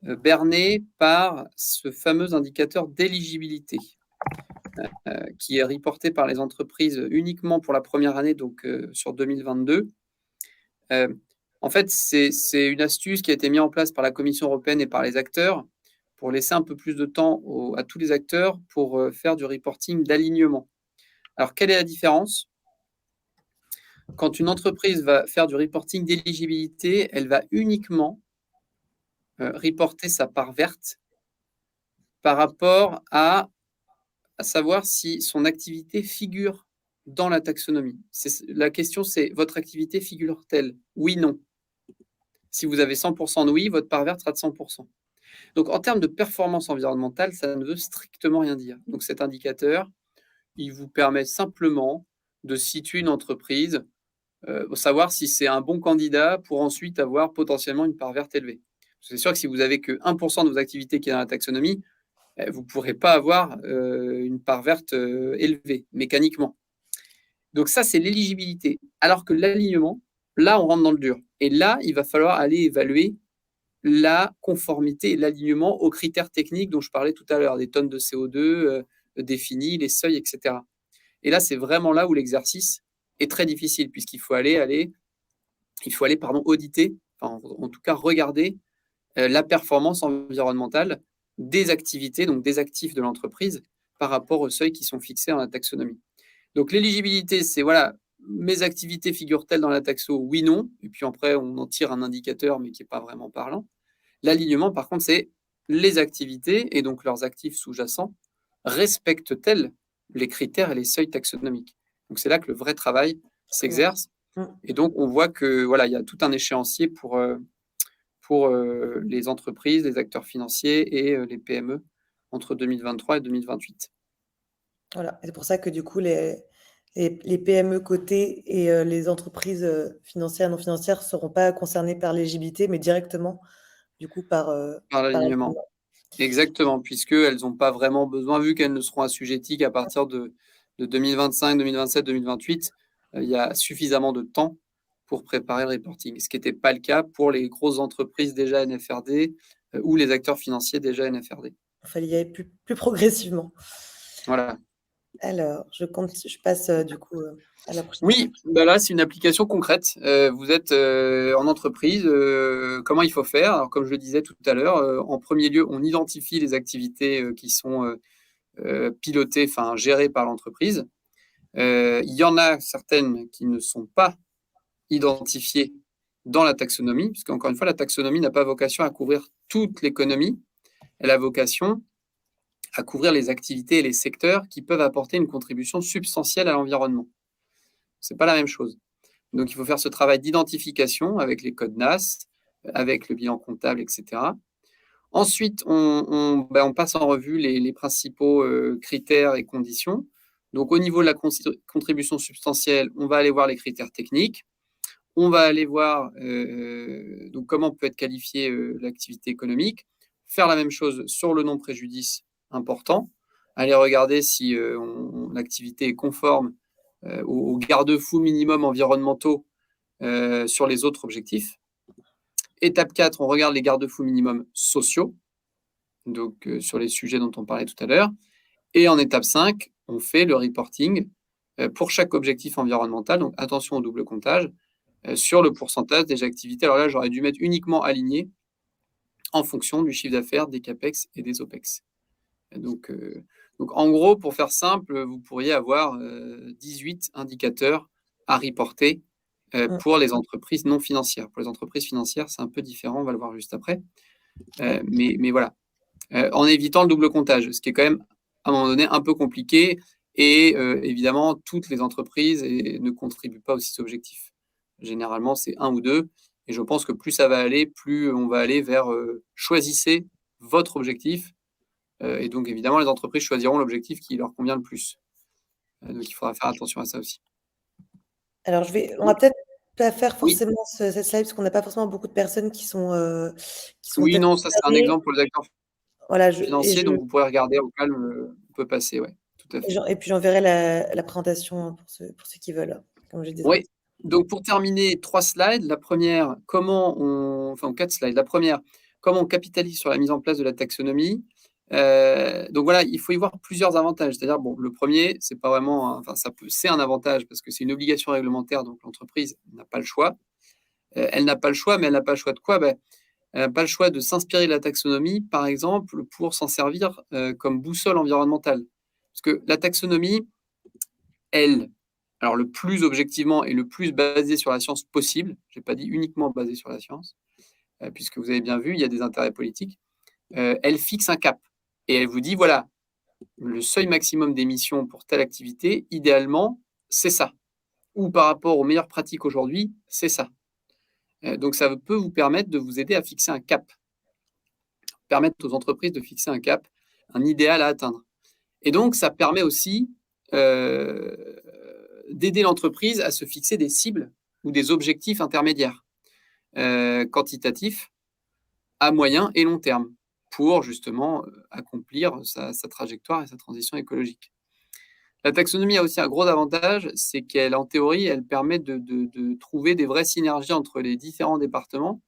berné par ce fameux indicateur d'éligibilité qui est reporté par les entreprises uniquement pour la première année, donc sur 2022. En fait, c'est une astuce qui a été mise en place par la Commission européenne et par les acteurs pour laisser un peu plus de temps à tous les acteurs pour faire du reporting d'alignement. Alors, quelle est la différence ? quand une entreprise va faire du reporting d'éligibilité, elle va uniquement reporter sa part verte par rapport à savoir si son activité figure dans la taxonomie. La question, c'est votre activité figure-t-elle? Oui, non. Si vous avez 100% de oui, votre part verte sera de 100%. Donc, en termes de performance environnementale, ça ne veut strictement rien dire. Donc, cet indicateur, il vous permet simplement de situer une entreprise, savoir si c'est un bon candidat pour ensuite avoir potentiellement une part verte élevée. C'est sûr que si vous avez que 1% de vos activités qui est dans la taxonomie, vous ne pourrez pas avoir une part verte élevée mécaniquement. Donc ça, c'est l'éligibilité. Alors que l'alignement, là, on rentre dans le dur. Et là, il va falloir aller évaluer la conformité et l'alignement aux critères techniques dont je parlais tout à l'heure, des tonnes de CO2 définies, les seuils, etc. Et là, c'est vraiment là où l'exercice est très difficile, puisqu'il faut aller auditer, enfin, en tout cas regarder la performance environnementale des activités, donc des actifs de l'entreprise, par rapport aux seuils qui sont fixés dans la taxonomie. Donc l'éligibilité, c'est voilà, mes activités figurent-elles dans la taxo? Oui, non. Et puis après, on en tire un indicateur, mais qui n'est pas vraiment parlant. L'alignement, par contre, c'est les activités, et donc leurs actifs sous-jacents, respectent-elles les critères et les seuils taxonomiques? Donc c'est là que le vrai travail s'exerce. Et donc on voit que voilà, il y a tout un échéancier pour les entreprises, les acteurs financiers et les PME entre 2023 et 2028. Voilà, c'est pour ça que du coup, les PME cotées et les entreprises financières et non financières ne seront pas concernées par l'éligibilité, mais directement, du coup, par l'alignement. Exactement, puisqu'elles n'ont pas vraiment besoin, vu qu'elles ne seront assujetties qu'à partir de 2025, 2027, 2028, il y a suffisamment de temps pour préparer le reporting, ce qui n'était pas le cas pour les grosses entreprises déjà NFRD ou les acteurs financiers déjà NFRD. Il fallait y aller plus progressivement. Voilà. Alors, je passe du coup à la prochaine. Oui, bah là, c'est une application concrète. Vous êtes en entreprise, comment il faut faire? Alors, comme je le disais tout à l'heure, en premier lieu, on identifie les activités qui sont pilotées, enfin gérées par l'entreprise. Il y en a certaines qui ne sont pas identifiées dans la taxonomie, puisqu'encore une fois, la taxonomie n'a pas vocation à couvrir toute l'économie. Elle a vocation à couvrir les activités et les secteurs qui peuvent apporter une contribution substantielle à l'environnement. Ce n'est pas la même chose. Donc, il faut faire ce travail d'identification avec les codes NAS, avec le bilan comptable, etc. Ensuite, on passe en revue les principaux critères et conditions. Donc, au niveau de la contribution substantielle, on va aller voir les critères techniques. On va aller voir donc comment peut être qualifiée l'activité économique. Faire la même chose sur le non-préjudice important. Aller regarder si l'activité est conforme aux garde-fous minimum environnementaux sur les autres objectifs. Étape 4, on regarde les garde-fous minimums sociaux, donc sur les sujets dont on parlait tout à l'heure. Et en étape 5, on fait le reporting pour chaque objectif environnemental, donc attention au double comptage, sur le pourcentage des activités. Alors là, j'aurais dû mettre uniquement aligné en fonction du chiffre d'affaires, des CAPEX et des OPEX. Donc en gros, pour faire simple, vous pourriez avoir 18 indicateurs à reporter pour les entreprises non financières. Pour les entreprises financières, c'est un peu différent, on va le voir juste après. Mais voilà, en évitant le double comptage, ce qui est quand même, à un moment donné, un peu compliqué. Et évidemment, toutes les entreprises ne contribuent pas aux 6 objectifs. Généralement, c'est 1 ou 2. Et je pense que plus ça va aller, plus on va aller vers choisissez votre objectif. Et donc, évidemment, les entreprises choisiront l'objectif qui leur convient le plus. Donc, il faudra faire attention à ça aussi. Alors, on va peut-être pas faire Oui. forcément cette slide, parce qu'on n'a pas forcément beaucoup de personnes qui sont Oui, non, ça, c'est un exemple pour les acteurs voilà, financiers. Donc, vous pourrez regarder au calme, on peut passer, ouais, tout à fait. et puis j'enverrai la présentation pour ceux qui veulent, comme j'ai dit. Oui. Donc, pour terminer, 3 slides. La première, enfin 4 slides. La première, comment on capitalise sur la mise en place de la taxonomie. Donc voilà, il faut y voir plusieurs avantages. C'est-à-dire, bon, le premier, c'est pas vraiment, c'est un avantage parce que c'est une obligation réglementaire, donc l'entreprise n'a pas le choix. Elle n'a pas le choix, mais elle n'a pas le choix de quoi? Elle n'a pas le choix de s'inspirer de la taxonomie, par exemple, pour s'en servir comme boussole environnementale. Parce que la taxonomie, elle alors le plus objectivement et le plus basé sur la science possible, je n'ai pas dit uniquement basé sur la science, puisque vous avez bien vu, il y a des intérêts politiques, elle fixe un cap. Et elle vous dit, voilà, le seuil maximum d'émissions pour telle activité, idéalement, c'est ça. Ou par rapport aux meilleures pratiques aujourd'hui, c'est ça. Donc ça peut vous permettre de vous aider à fixer un cap, permettre aux entreprises de fixer un cap, un idéal à atteindre. Et donc ça permet aussi d'aider l'entreprise à se fixer des cibles ou des objectifs intermédiaires, quantitatifs, à moyen et long terme, pour justement accomplir sa trajectoire et sa transition écologique. La taxonomie a aussi un gros avantage, c'est qu'elle, en théorie, elle permet de trouver des vraies synergies entre les différents départements,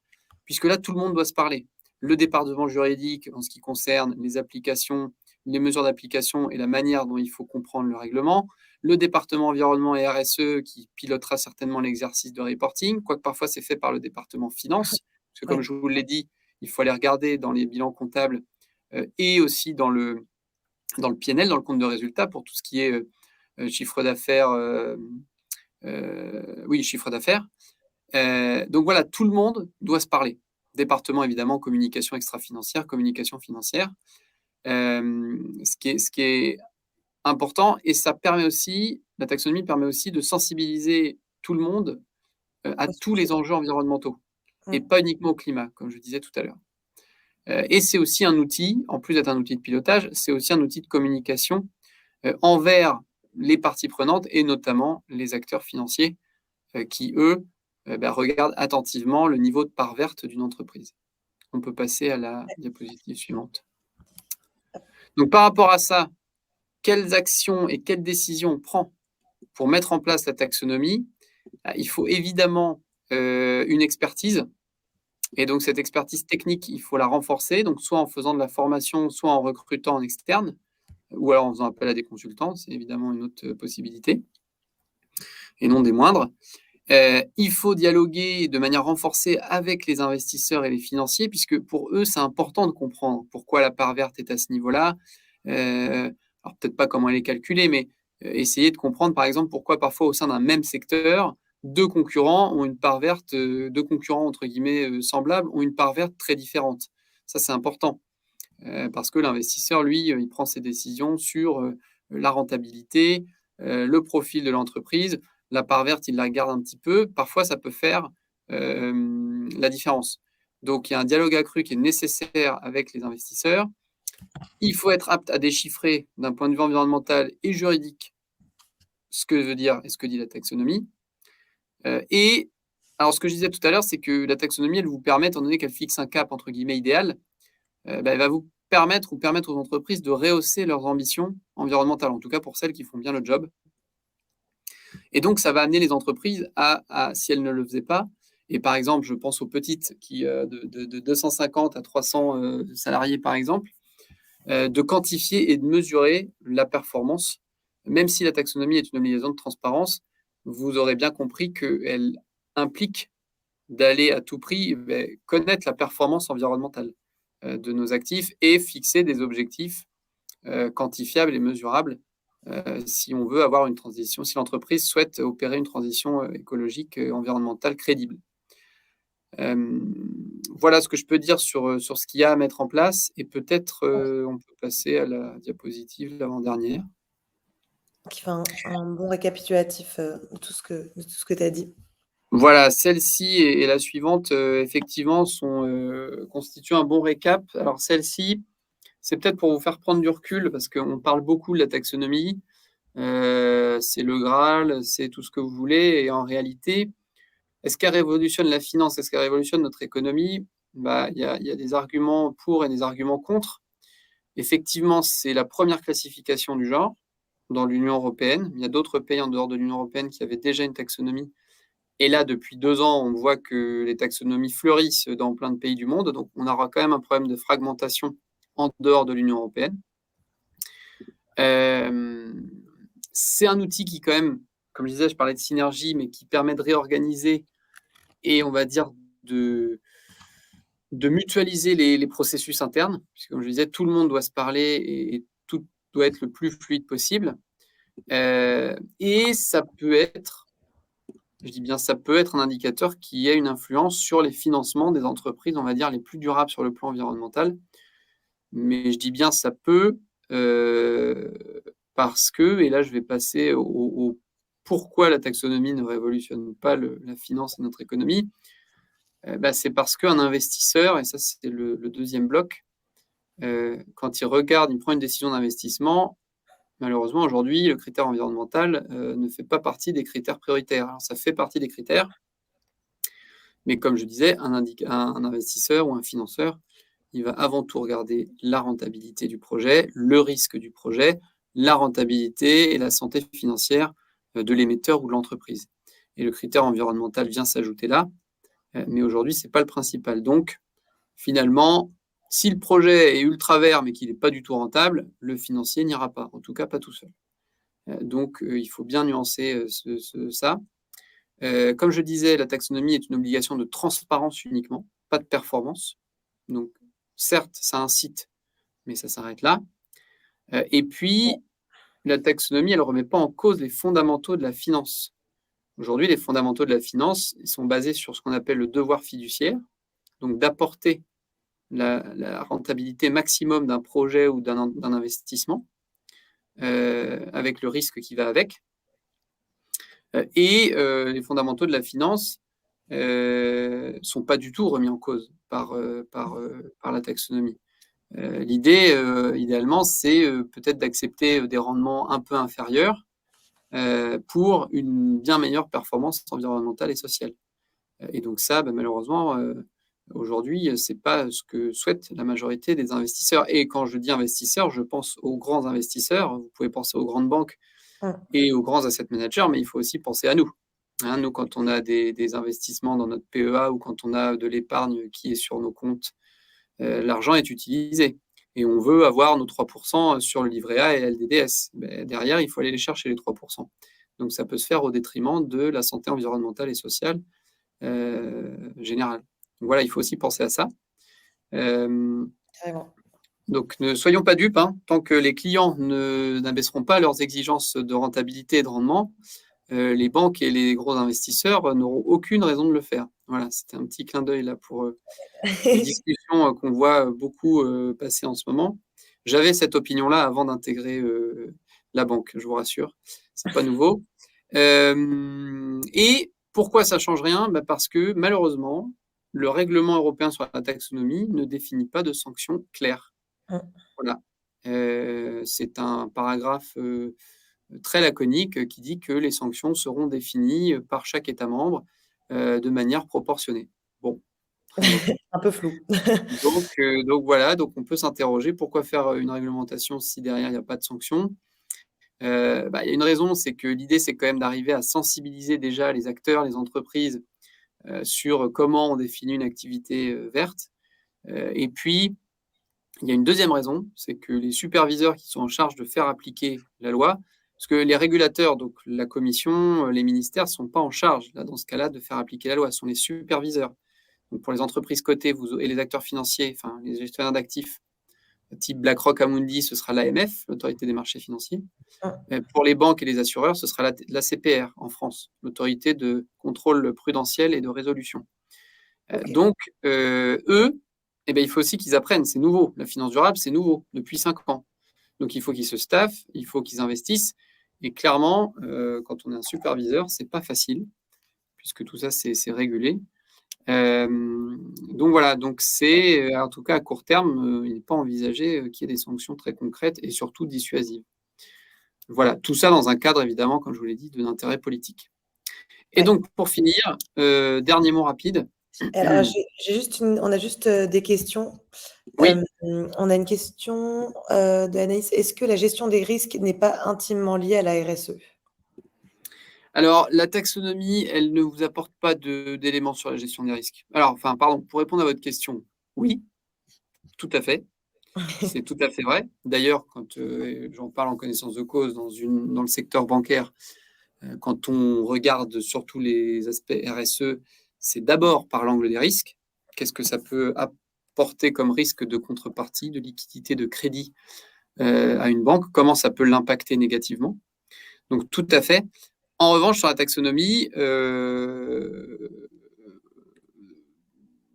puisque là, tout le monde doit se parler. Le département juridique, en ce qui concerne les applications, les mesures d'application et la manière dont il faut comprendre le règlement, le département environnement et RSE, qui pilotera certainement l'exercice de reporting, quoique parfois c'est fait par le département finance, parce que comme je vous l'ai dit, il faut aller regarder dans les bilans comptables et aussi dans le PNL, dans le compte de résultat, pour tout ce qui est chiffre d'affaires. Chiffre d'affaires. Donc voilà, tout le monde doit se parler. Département, évidemment, communication extra-financière, communication financière. Ce qui est important, et ça permet aussi, la taxonomie permet aussi de sensibiliser tout le monde à tous les enjeux environnementaux, et pas uniquement au climat, comme je disais tout à l'heure. Et c'est aussi un outil, en plus d'être un outil de pilotage, c'est aussi un outil de communication envers les parties prenantes et notamment les acteurs financiers qui, eux, regardent attentivement le niveau de part verte d'une entreprise. On peut passer à la diapositive suivante. Donc, par rapport à ça, quelles actions et quelles décisions on prend pour mettre en place la taxonomie? Il faut évidemment une expertise. Et donc, cette expertise technique, il faut la renforcer, donc soit en faisant de la formation, soit en recrutant en externe, ou alors en faisant appel à des consultants, c'est évidemment une autre possibilité, et non des moindres. Il faut dialoguer de manière renforcée avec les investisseurs et les financiers, puisque pour eux, c'est important de comprendre pourquoi la part verte est à ce niveau-là. Alors, peut-être pas comment elle est calculée, mais essayer de comprendre, par exemple, pourquoi parfois au sein d'un même secteur, deux concurrents ont une part verte, deux concurrents entre guillemets semblables ont une part verte très différente. Ça, c'est important parce que l'investisseur, lui, il prend ses décisions sur la rentabilité, le profil de l'entreprise. La part verte, il la regarde un petit peu. Parfois, ça peut faire la différence. Donc, il y a un dialogue accru qui est nécessaire avec les investisseurs. Il faut être apte à déchiffrer d'un point de vue environnemental et juridique ce que veut dire et ce que dit la taxonomie. Et alors, ce que je disais tout à l'heure, c'est que la taxonomie, elle vous permet, étant donné qu'elle fixe un cap entre guillemets idéal, elle va vous permettre aux entreprises de rehausser leurs ambitions environnementales, en tout cas pour celles qui font bien le job. Et donc, ça va amener les entreprises à si elles ne le faisaient pas, et par exemple, je pense aux petites qui de 250 à 300 salariés, par exemple, de quantifier et de mesurer la performance. Même si la taxonomie est une obligation de transparence, vous aurez bien compris qu'elle implique d'aller à tout prix connaître la performance environnementale de nos actifs et fixer des objectifs quantifiables et mesurables si on veut avoir une transition, si l'entreprise souhaite opérer une transition écologique environnementale crédible. Voilà ce que je peux dire sur ce qu'il y a à mettre en place, et peut-être on peut passer à la diapositive l'avant-dernière. Qui fait un bon récapitulatif de tout ce que tu as dit. Voilà, celle-ci et la suivante, effectivement, constituent un bon récap. Alors celle-ci, c'est peut-être pour vous faire prendre du recul, parce qu'on parle beaucoup de la taxonomie, c'est le Graal, c'est tout ce que vous voulez, et en réalité, est-ce qu'elle révolutionne la finance? Est-ce qu'elle révolutionne notre économie? Il y a des arguments pour et des arguments contre. Effectivement, c'est la première classification du genre dans l'Union européenne. Il y a d'autres pays en dehors de l'Union européenne qui avaient déjà une taxonomie. Et là, depuis 2 ans, on voit que les taxonomies fleurissent dans plein de pays du monde. Donc, on aura quand même un problème de fragmentation en dehors de l'Union européenne. C'est un outil qui, quand même, comme je disais, je parlais de synergie, mais qui permet de réorganiser et, on va dire, de mutualiser les processus internes, puisque, comme je disais, tout le monde doit se parler et tout doit être le plus fluide possible. Et ça peut être, je dis bien ça peut être un indicateur qui a une influence sur les financements des entreprises, on va dire, les plus durables sur le plan environnemental. Mais je dis bien ça peut, parce que, et là je vais passer au pourquoi la taxonomie ne révolutionne pas la finance et notre économie, c'est parce qu'un investisseur, et ça c'est le deuxième bloc, quand il regarde, il prend une décision d'investissement, malheureusement aujourd'hui le critère environnemental ne fait pas partie des critères prioritaires. Alors, ça fait partie des critères, mais comme je disais, un investisseur ou un financeur, il va avant tout regarder la rentabilité du projet, le risque du projet, la rentabilité et la santé financière de l'émetteur ou de l'entreprise. Et le critère environnemental vient s'ajouter là, mais aujourd'hui, ce n'est pas le principal. Donc, finalement, si le projet est ultra vert mais qu'il n'est pas du tout rentable, le financier n'ira pas, en tout cas pas tout seul. Donc, il faut bien nuancer ça. Comme je disais, la taxonomie est une obligation de transparence uniquement, pas de performance. Donc, certes, ça incite, mais ça s'arrête là. Et puis, la taxonomie, elle ne remet pas en cause les fondamentaux de la finance. Aujourd'hui, les fondamentaux de la finance sont basés sur ce qu'on appelle le devoir fiduciaire, donc d'apporter la rentabilité maximum d'un projet ou d'un investissement, avec le risque qui va avec. Et les fondamentaux de la finance sont pas du tout remis en cause par la taxonomie. L'idée, idéalement, c'est peut-être d'accepter des rendements un peu inférieurs pour une bien meilleure performance environnementale et sociale. Et donc ça, malheureusement, aujourd'hui, c'est pas ce que souhaite la majorité des investisseurs. Et quand je dis investisseurs, je pense aux grands investisseurs. Vous pouvez penser aux grandes banques et aux grands asset managers, mais il faut aussi penser à nous. Hein, nous, quand on a des investissements dans notre PEA ou quand on a de l'épargne qui est sur nos comptes, l'argent est utilisé. Et on veut avoir nos 3% sur le livret A et LDDS. Derrière, il faut aller les chercher, les 3%. Donc, ça peut se faire au détriment de la santé environnementale et sociale générale. Donc, voilà, il faut aussi penser à ça. Donc, ne soyons pas dupes. Hein, tant que les clients n'abaisseront pas leurs exigences de rentabilité et de rendement, les banques et les gros investisseurs n'auront aucune raison de le faire. Voilà, c'était un petit clin d'œil là pour les discussions qu'on voit beaucoup passer en ce moment. J'avais cette opinion-là avant d'intégrer la banque, je vous rassure. C'est pas nouveau. Et pourquoi ça change rien? Parce que malheureusement, le règlement européen sur la taxonomie ne définit pas de sanctions claires. Voilà. C'est un paragraphe très laconique qui dit que les sanctions seront définies par chaque État membre de manière proportionnée. Bon. Un peu flou. Donc voilà, donc on peut s'interroger pourquoi faire une réglementation si derrière il n'y a pas de sanctions. Il y a une raison, c'est que l'idée c'est quand même d'arriver à sensibiliser déjà les acteurs, les entreprises sur comment on définit une activité verte. Et puis il y a une deuxième raison, c'est que les superviseurs qui sont en charge de faire appliquer la loi, parce que les régulateurs, donc la commission, les ministères, ne sont pas en charge, là, dans ce cas-là, de faire appliquer la loi, ce sont les superviseurs. Donc pour les entreprises cotées et les acteurs financiers, enfin les gestionnaires d'actifs, type BlackRock, Amundi, ce sera l'AMF, l'autorité des marchés financiers. Pour les banques et les assureurs, ce sera la CPR en France, l'autorité de contrôle prudentiel et de résolution. Donc, eux, il faut aussi qu'ils apprennent, c'est nouveau. La finance durable, c'est nouveau, depuis 5 ans. Donc, il faut qu'ils se staffent, il faut qu'ils investissent. Et clairement, quand on est un superviseur, c'est pas facile, puisque tout ça, c'est régulé. Donc voilà, donc c'est, en tout cas à court terme, il n'est pas envisagé qu'il y ait des sanctions très concrètes et surtout dissuasives. Voilà, tout ça dans un cadre, évidemment, comme je vous l'ai dit, d'intérêt politique. Et donc, pour finir, dernier mot rapide. Alors, on a juste des questions. Oui. On a une question de Anaïs. Est-ce que la gestion des risques n'est pas intimement liée à la RSE? Alors, la taxonomie, elle ne vous apporte pas d'éléments sur la gestion des risques. Alors, pardon, pour répondre à votre question, oui, tout à fait. C'est tout à fait vrai. D'ailleurs, quand j'en parle en connaissance de cause dans le secteur bancaire, quand on regarde surtout les aspects RSE, c'est d'abord par l'angle des risques. Qu'est-ce que ça peut apporter comme risque de contrepartie, de liquidité, de crédit à une banque? Comment ça peut l'impacter négativement? Donc, tout à fait. En revanche, sur la taxonomie,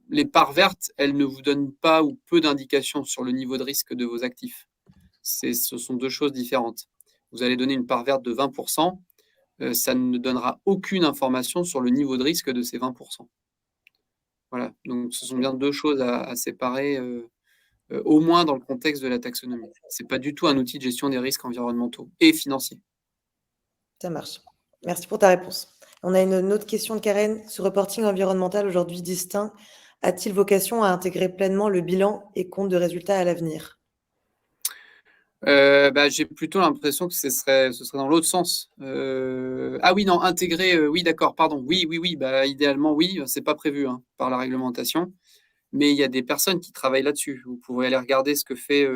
les parts vertes, elles ne vous donnent pas ou peu d'indications sur le niveau de risque de vos actifs. Ce sont deux choses différentes. Vous allez donner une part verte de 20%, ça ne donnera aucune information sur le niveau de risque de ces 20%. Voilà, donc ce sont bien deux choses à séparer, au moins dans le contexte de la taxonomie. Ce n'est pas du tout un outil de gestion des risques environnementaux et financiers. Ça marche. Merci pour ta réponse. On a une autre question de Karen. Ce reporting environnemental aujourd'hui distinct a-t-il vocation à intégrer pleinement le bilan et compte de résultats à l'avenir? J'ai plutôt l'impression que ce serait dans l'autre sens. Ah oui, non, intégrer, oui, d'accord, pardon. Oui, idéalement, oui, c'est pas prévu par la réglementation, mais il y a des personnes qui travaillent là-dessus. Vous pourrez aller regarder ce que fait,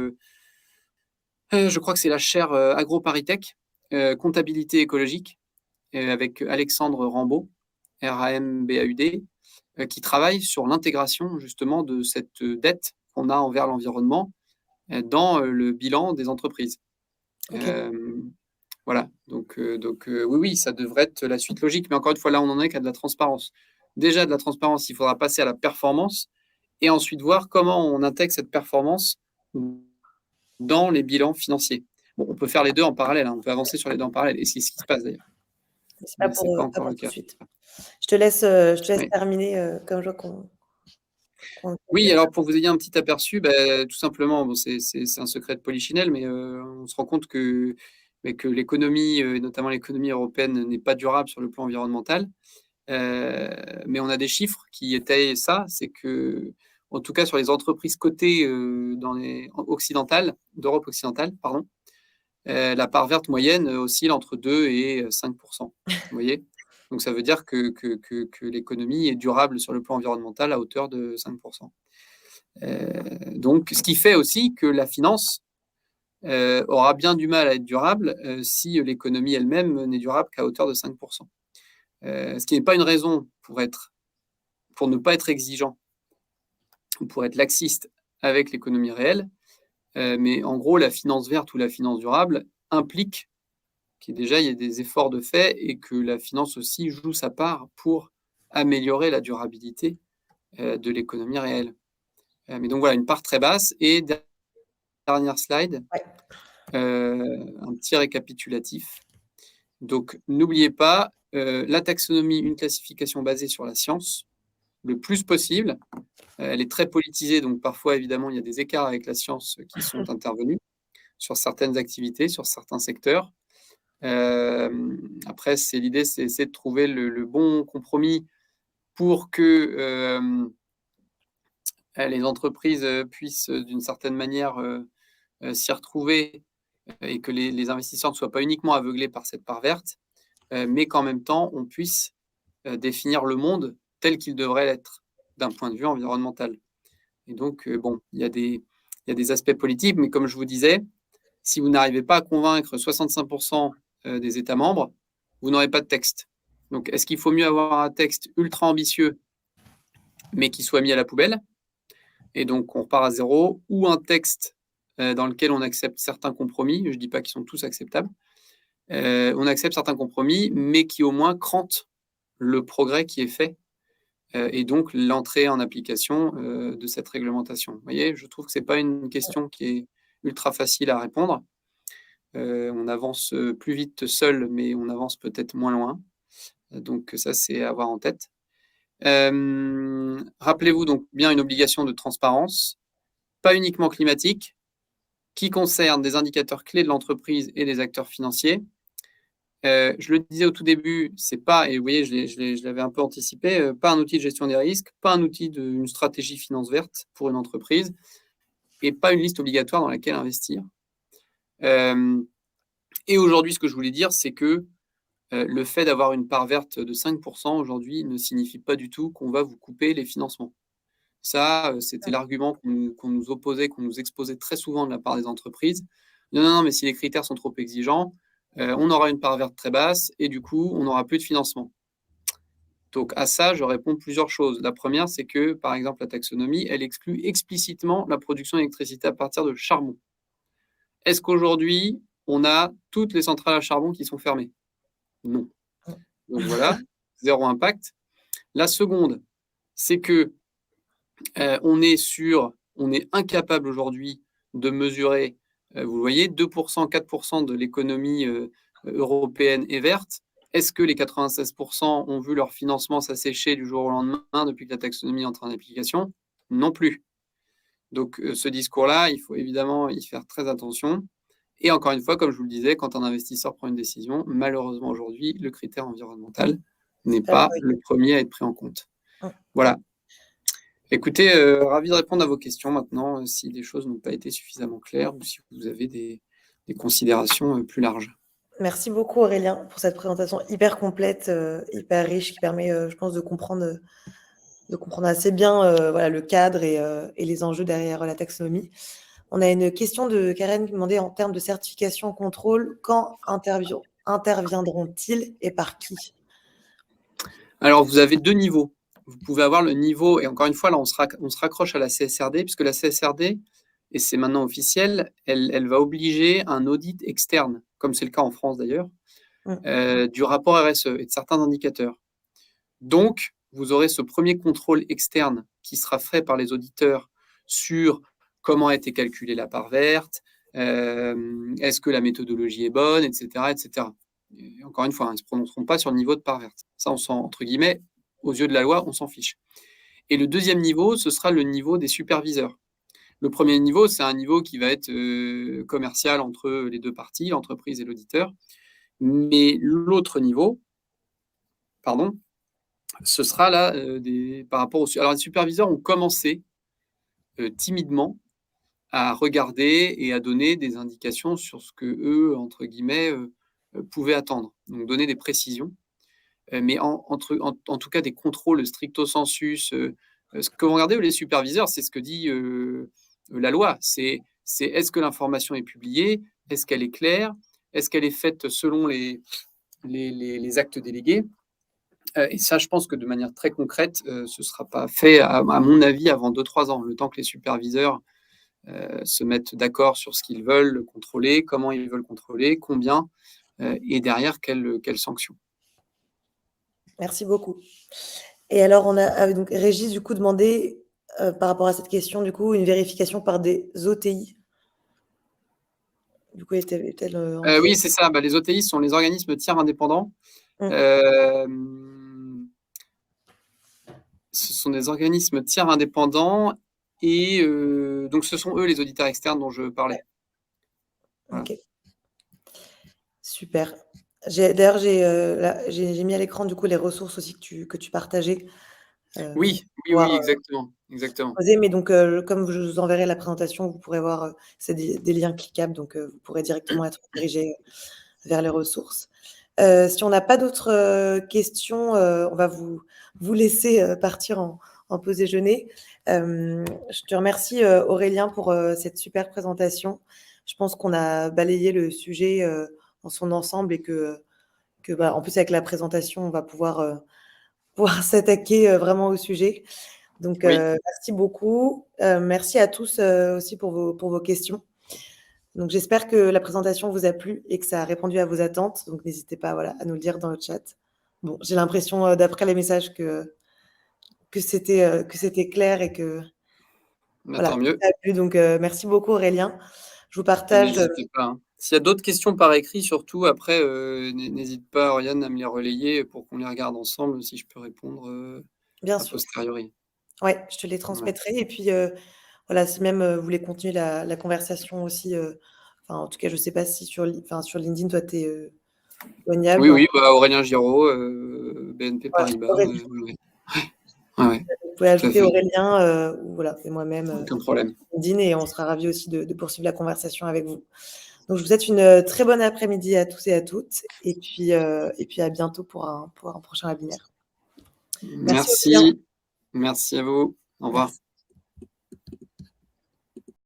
je crois que c'est la chaire AgroParisTech, comptabilité écologique, avec Alexandre Rambaud, R-A-M-B-A-U-D, qui travaille sur l'intégration justement de cette dette qu'on a envers l'environnement dans le bilan des entreprises. Okay. Voilà, donc oui, ça devrait être la suite logique, mais encore une fois, là, on en est qu'à de la transparence. Déjà, de la transparence, il faudra passer à la performance et ensuite voir comment on intègre cette performance dans les bilans financiers. Bon, on peut faire les deux en parallèle, on peut avancer sur les deux en parallèle, et c'est ce qui se passe d'ailleurs. C'est Mais ce n'est pas pas encore pour le tout de cas. suite. Je te laisse Oui. terminer, comme je vois qu'on Oui, alors pour vous ayez un petit aperçu, tout simplement, bon, c'est un secret de polichinelle, mais on se rend compte que l'économie, et notamment l'économie européenne, n'est pas durable sur le plan environnemental. Mais on a des chiffres qui étayent ça, c'est que, en tout cas sur les entreprises cotées d'Europe occidentale, pardon, la part verte moyenne oscille entre 2 et 5%. Vous voyez? Donc ça veut dire que l'économie est durable sur le plan environnemental à hauteur de 5%. Donc ce qui fait aussi que la finance aura bien du mal à être durable si l'économie elle-même n'est durable qu'à hauteur de 5%. Ce qui n'est pas une raison pour ne pas être exigeant ou pour être laxiste avec l'économie réelle, mais en gros, la finance verte ou la finance durable implique qu'il y ait des efforts de fait et que la finance aussi joue sa part pour améliorer la durabilité de l'économie réelle. Mais donc voilà, une part très basse. Et dernière slide, un petit récapitulatif. Donc n'oubliez pas, la taxonomie, une classification basée sur la science, le plus possible. Elle est très politisée, donc parfois, évidemment, il y a des écarts avec la science qui sont intervenus sur certaines activités, sur certains secteurs. Après, l'idée, c'est essayer de trouver le bon compromis pour que les entreprises puissent, d'une certaine manière, s'y retrouver et que les investisseurs ne soient pas uniquement aveuglés par cette part verte, mais qu'en même temps, on puisse définir le monde tel qu'il devrait l'être d'un point de vue environnemental. Et donc, bon, il y a des aspects politiques, mais comme je vous disais, si vous n'arrivez pas à convaincre 65% des États membres, vous n'aurez pas de texte. Donc, est-ce qu'il faut mieux avoir un texte ultra ambitieux, mais qui soit mis à la poubelle, et donc on repart à zéro, ou un texte dans lequel on accepte certains compromis, je ne dis pas qu'ils sont tous acceptables, on accepte certains compromis, mais qui au moins crantent le progrès qui est fait et donc l'entrée en application de cette réglementation. Vous voyez, je trouve que ce n'est pas une question qui est ultra facile à répondre. On avance plus vite seul, mais on avance peut-être moins loin. Donc ça, c'est à avoir en tête. Rappelez-vous donc bien une obligation de transparence, pas uniquement climatique, qui concerne des indicateurs clés de l'entreprise et des acteurs financiers. Je le disais au tout début, c'est pas, et vous voyez, je l'avais un peu anticipé, pas un outil de gestion des risques, pas un outil d'une stratégie finance verte pour une entreprise, et pas une liste obligatoire dans laquelle investir. Et aujourd'hui, ce que je voulais dire, c'est que le fait d'avoir une part verte de 5% aujourd'hui ne signifie pas du tout qu'on va vous couper les financements. Ça, c'était l'argument qu'on nous opposait, qu'on nous exposait très souvent de la part des entreprises. Non, mais si les critères sont trop exigeants, on aura une part verte très basse et du coup, on n'aura plus de financement. Donc à ça, je réponds plusieurs choses. La première, c'est que, par exemple, la taxonomie, elle exclut explicitement la production d'électricité à partir de charbon. Est-ce qu'aujourd'hui, on a toutes les centrales à charbon qui sont fermées. Non. Donc voilà, 0 impact. La seconde, c'est que on est incapable aujourd'hui de mesurer, vous voyez, 2%, 4% de l'économie européenne est verte. Est-ce que les 96% ont vu leur financement s'assécher du jour au lendemain depuis que la taxonomie entre en application? Non plus. Donc ce discours-là, il faut évidemment y faire très attention. Et encore une fois, comme je vous le disais, quand un investisseur prend une décision, malheureusement aujourd'hui, le critère environnemental n'est pas le premier à être pris en compte. Voilà. Écoutez, ravi de répondre à vos questions maintenant, si les choses n'ont pas été suffisamment claires ou si vous avez des considérations plus larges. Merci beaucoup Aurélien pour cette présentation hyper complète, hyper riche, qui permet, je pense, de comprendre assez bien voilà, le cadre et les enjeux derrière la taxonomie. On a une question de Karen qui demandait en termes de certification contrôle, quand interviendront-ils et par qui? Alors, vous avez 2 niveaux. Vous pouvez avoir le niveau, et encore une fois, là, on se raccroche à la CSRD, puisque la CSRD, et c'est maintenant officiel, elle va obliger un audit externe, comme c'est le cas en France d'ailleurs, du rapport RSE et de certains indicateurs. Donc, vous aurez ce premier contrôle externe qui sera fait par les auditeurs sur comment a été calculée la part verte, est-ce que la méthodologie est bonne, etc., etc. Et encore une fois, ils ne se prononceront pas sur le niveau de part verte. Ça, on s'en, entre guillemets, aux yeux de la loi, on s'en fiche. Et le deuxième niveau, ce sera le niveau des superviseurs. Le premier niveau, c'est un niveau qui va être commercial entre les deux parties, l'entreprise et l'auditeur. Mais l'autre niveau, ce sera là par rapport aux... Alors, les superviseurs ont commencé timidement à regarder et à donner des indications sur ce que eux, entre guillemets, pouvaient attendre. Donc, donner des précisions. Mais en tout cas, des contrôles stricto sensus. Ce que vont regarder les superviseurs, c'est ce que dit la loi. C'est est-ce que l'information est publiée? Est-ce qu'elle est claire? Est-ce qu'elle est faite selon les actes délégués? Et ça, je pense que de manière très concrète, ce ne sera pas fait, à mon avis, avant 2-3 ans, le temps que les superviseurs se mettent d'accord sur ce qu'ils veulent contrôler, comment ils veulent contrôler, combien, et derrière, quelles sanctions. Merci beaucoup. Et alors, on a donc Régis, du coup, demandé, par rapport à cette question, du coup, une vérification par des OTI. Du coup, est-elle oui, c'est ça. Les OTI sont les organismes tiers indépendants. Ce sont des organismes tiers indépendants et donc ce sont eux les auditeurs externes dont je parlais. Voilà. Ok. Super. D'ailleurs, j'ai mis à l'écran du coup les ressources aussi que tu partageais. Oui, exactement. Mais donc, comme je vous enverrai la présentation, vous pourrez voir, c'est des liens cliquables, donc vous pourrez directement être dirigé vers les ressources. Si on n'a pas d'autres questions, on va vous laisser partir en pause déjeuner. Je te remercie Aurélien pour cette super présentation. Je pense qu'on a balayé le sujet dans son ensemble et que en plus avec la présentation, on va pouvoir s'attaquer vraiment au sujet. Donc, merci beaucoup. Merci à tous aussi pour vos questions. Donc, j'espère que la présentation vous a plu et que ça a répondu à vos attentes. Donc, n'hésitez pas à nous le dire dans le chat. Bon, j'ai l'impression, d'après les messages, que c'était clair et que tant mieux. ça a plu. Donc, merci beaucoup Aurélien. Je vous partage. N'hésitez pas. Hein. S'il y a d'autres questions par écrit, surtout après, n'hésite pas, Oriane, à me les relayer pour qu'on les regarde ensemble, si je peux répondre Bien a sûr. posteriori. Ouais, je te les transmettrai. Ouais. Et puis, si même vous voulez continuer la conversation aussi, en tout cas, je ne sais pas si sur LinkedIn, toi, tu es joignable. Oui, Aurélien Giraud, BNP Paribas. Vous pouvez ajouter Aurélien et moi-même. Aucun problème. LinkedIn et on sera ravis aussi de poursuivre la conversation avec vous. Donc, je vous souhaite une très bonne après-midi à tous et à toutes. Et puis à bientôt pour un prochain webinaire. Merci à vous. Au revoir. Merci.